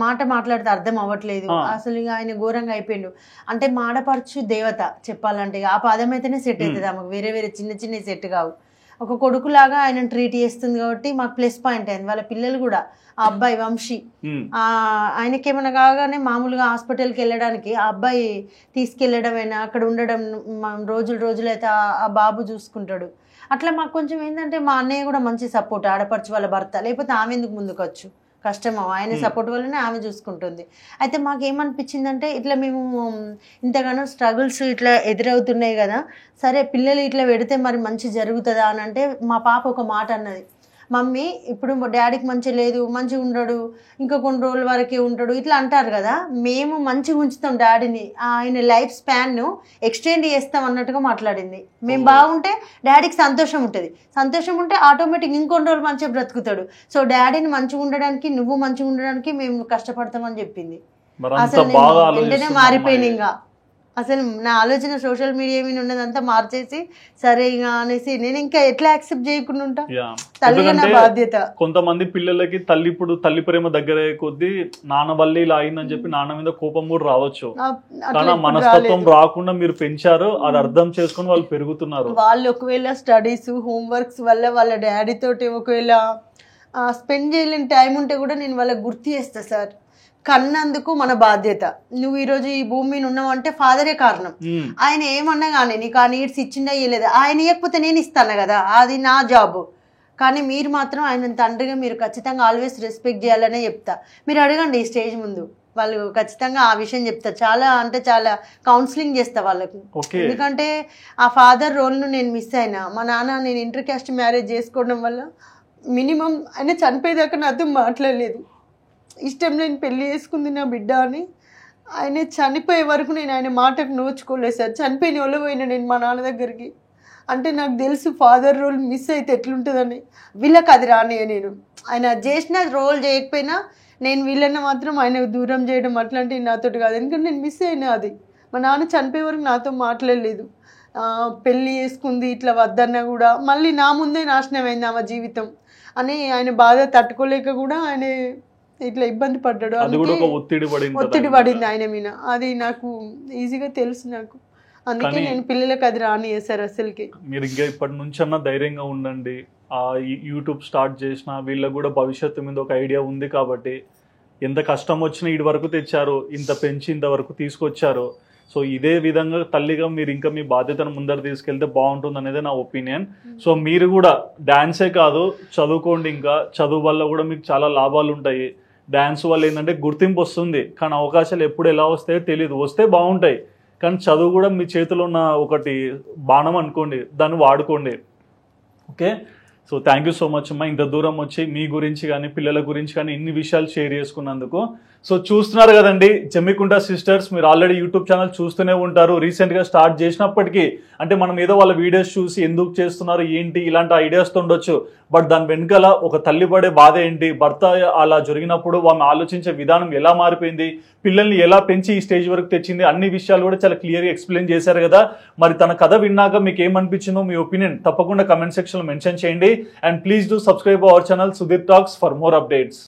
మాట మాట్లాడితే అర్థం అవ్వట్లేదు. అసలు ఇక ఆయన ఘోరంగా అయిపోయిండు. అంటే మాడపరచు దేవత చెప్పాలంటే ఆ పదం అయితేనే సెట్ అవుతుంది ఆమెకు, వేరే వేరే చిన్న సెట్ కావు. ఒక కొడుకులాగా ఆయన ట్రీట్ చేస్తుంది కాబట్టి మాకు ప్లస్ పాయింట్ అయింది. వాళ్ళ పిల్లలు కూడా ఆ అబ్బాయి వంశీ ఆయనకేమైనా కాగానే మామూలుగా హాస్పిటల్కి వెళ్ళడానికి ఆ అబ్బాయి తీసుకెళ్ళడమైనా అక్కడ ఉండడం రోజులు అయితే ఆ బాబు చూసుకుంటాడు. అట్లా మాకు కొంచెం ఏంటంటే మా అన్నయ్య కూడా మంచి సపోర్ట్, ఆడపరచు వాళ్ళ భర్త, లేకపోతే ఆమె ఎందుకు ముందుకొచ్చు, కష్టమో ఆయన సపోర్ట్ వల్లనే ఆమె చూసుకుంటుంది. అయితే మాకు ఏమనిపించిందంటే ఇట్లా మేము ఇంతగానో స్ట్రగుల్స్ ఇట్లా ఎదురవుతున్నాయి కదా, సరే పిల్లలు ఇట్లా పెడితే మరి మంచి జరుగుతుందా అని అంటే మా పాప ఒక మాట అన్నది, మమ్మీ ఇప్పుడు డాడీకి మంచి లేదు, మంచిగా ఉండడు, ఇంకా కొన్ని రోజుల వరకే ఉంటాడు ఇట్లా అంటారు కదా, మేము మంచిగా ఉంచుతాం డాడీని, ఆయన లైఫ్ స్పాన్ను ఎక్స్టెండ్ చేస్తాం అన్నట్టుగా మాట్లాడింది. మేము బాగుంటే డాడీకి సంతోషం ఉంటుంది, సంతోషం ఉంటే ఆటోమేటిక్ ఇంకొన్ని రోజులు మంచిగా బ్రతుకుతాడు. సో డాడీని మంచిగా ఉండడానికి నువ్వు మంచిగా ఉండడానికి మేము కష్టపడతామని చెప్పింది. అసలు వెంటనే మారిపోయింది. ఇంకా అసలు నా ఆలోచన సోషల్ మీడియా మీద ఉన్నదంతా మార్చేసి సరే ఇంకా అనేసి నేను ఇంకా ఎట్లా యాక్సెప్ట్ చేయకుండా ఉంటా, తల్లిగా నా బాధ్యత. కొంతమంది పిల్లలకి తల్లి ప్రేమ దగ్గర కొద్దీ నాన్న వల్ల ఇలా అయిందని చెప్పి నాన్న మీద కోపం కూడా రావచ్చు, కానీ మనస్తత్వం రాకుండా మీరు పెంచారు, అది అర్థం చేసుకుని వాళ్ళు పెరుగుతున్నారు. వాళ్ళు ఒకవేళ స్టడీస్ హోంవర్క్స్ వల్ల వాళ్ళ డాడీ తోటి ఒకవేళ స్పెండ్ చేయలేని టైం ఉంటే కూడా నేను వాళ్ళకి గుర్తు చేస్తా, సార్ కన్నందుకు మన బాధ్యత, నువ్వు ఈరోజు ఈ భూమి మీద ఉన్నావు అంటే ఫాదరే కారణం. ఆయన ఏమన్నా కానీ నీకు ఆ నీడ్స్ ఇచ్చిందా ఇవ్వలేదు, ఆయన ఇవ్వకపోతే నేను ఇస్తాను కదా, అది నా జాబ్. కానీ మీరు మాత్రం ఆయన తండ్రిగా మీరు ఖచ్చితంగా ఆల్వేస్ రెస్పెక్ట్ చేయాలనే చెప్తా. మీరు అడగండి ఈ స్టేజ్ ముందు, వాళ్ళు ఖచ్చితంగా ఆ విషయం చెప్తారు. చాలా అంటే చాలా కౌన్సిలింగ్ చేస్తా వాళ్ళకు, ఎందుకంటే ఆ ఫాదర్ రోల్ను నేను మిస్ అయినా. మా నాన్న నేను ఇంటర్ క్యాస్ట్ మ్యారేజ్ చేసుకోవడం వల్ల మినిమం ఆయన చనిపోయేదాకా నాతో మాట్లాడలేదు. ఇష్టం లేని పెళ్లి చేసుకుంది నా బిడ్డ అని ఆయన చనిపోయే వరకు నేను ఆయన మాటకు నోచుకోలేదు సార్. చనిపోయిన వాళ్ళు పోయినా నేను మా నాన్న దగ్గరికి, అంటే నాకు తెలుసు ఫాదర్ రోల్ మిస్ అయితే ఎట్లుంటుందని. వీళ్ళకి అది రాని నేను ఆయన చేసిన రోల్ చేయకపోయినా నేను వీళ్ళని మాత్రం ఆయనకు దూరం చేయడం అట్లాంటివి నాతోటి కాదు, ఎందుకంటే నేను మిస్ అయినా. అది మా నాన్న చనిపోయే వరకు నాతో మాట్లాడలేదు, పెళ్ళి చేసుకుంది ఇట్లా వద్దన్నా కూడా మళ్ళీ నా ముందే నాశనం అయింది ఆమె జీవితం అని ఆయన బాధ తట్టుకోలేక కూడా ఆయన ఇట్లా ఇబ్బంది పడ్డాడు. ఒత్తిడి పడింది ఆయన మీద, అది నాకు ఈజీగా తెలుసు నాకు. అందుకే నేను పిల్లలకు అది రాని సార్. అసలుకి మీరు ఇంకా ఇప్పటి నుంచి అన్నా ధైర్యంగా ఉండండి. యూట్యూబ్ స్టార్ట్ చేసిన వీళ్ళకి కూడా భవిష్యత్తు మీద ఒక ఐడియా ఉంది కాబట్టి ఎంత కష్టం వచ్చినా ఇటు వరకు తెచ్చారు, ఇంత పెంచి ఇంతవరకు తీసుకొచ్చారు. సో ఇదే విధంగా తల్లిగా మీరు ఇంకా మీ బాధ్యతను ముందర తీసుకెళ్తే బాగుంటుంది అనేది నా ఒపీనియన్. సో మీరు కూడా డాన్సే కాదు చదువుకోండి, ఇంకా చదువు వల్ల కూడా మీకు చాలా లాభాలు ఉంటాయి. డాన్స్ వల్ల ఏంటంటే గుర్తింపు వస్తుంది, కానీ అవకాశాలు ఎప్పుడు ఎలా వస్తాయో తెలియదు, వస్తే బాగుంటాయి. కానీ చదువు కూడా మీ చేతిలో ఉన్న ఒకటి బాణం అనుకోండి, దాన్ని వాడుకోండి. Okay, so thank you so much అమ్మా, ఇంత దూరం వచ్చి మీ గురించి కానీ పిల్లల గురించి కానీ ఇన్ని విషయాలు షేర్ చేసుకున్నందుకు. సో చూస్తున్నారు కదండి జమ్మికుంట సిస్టర్స్, మీరు ఆల్రెడీ యూట్యూబ్ ఛానల్ చూస్తూనే ఉంటారు. రీసెంట్గా స్టార్ట్ చేసినప్పటికీ అంటే మనం ఏదో వాళ్ళ వీడియోస్ చూసి ఎందుకు చేస్తున్నారు ఏంటి ఇలాంటి ఐడియాస్తో ఉండొచ్చు, బట్ దాని వెనకాల ఒక తల్లి పడే బాధ ఏంటి, భర్త అలా జరిగినప్పుడు ఆమె ఆలోచించే విధానం ఎలా మారిపోయింది, పిల్లల్ని ఎలా పెంచి ఈ స్టేజ్ వరకు తెచ్చింది, అన్ని విషయాలు కూడా చాలా క్లియర్గా ఎక్స్ప్లెయిన్ చేశారు కదా. మరి తన కథ విన్నాక మీకు ఏమనిపించిందో మీ ఒపీనియన్ తప్పకుండా కమెంట్ సెక్షన్లో మెన్షన్ చేయండి. And please do subscribe our channel Sudheer talks for more updates.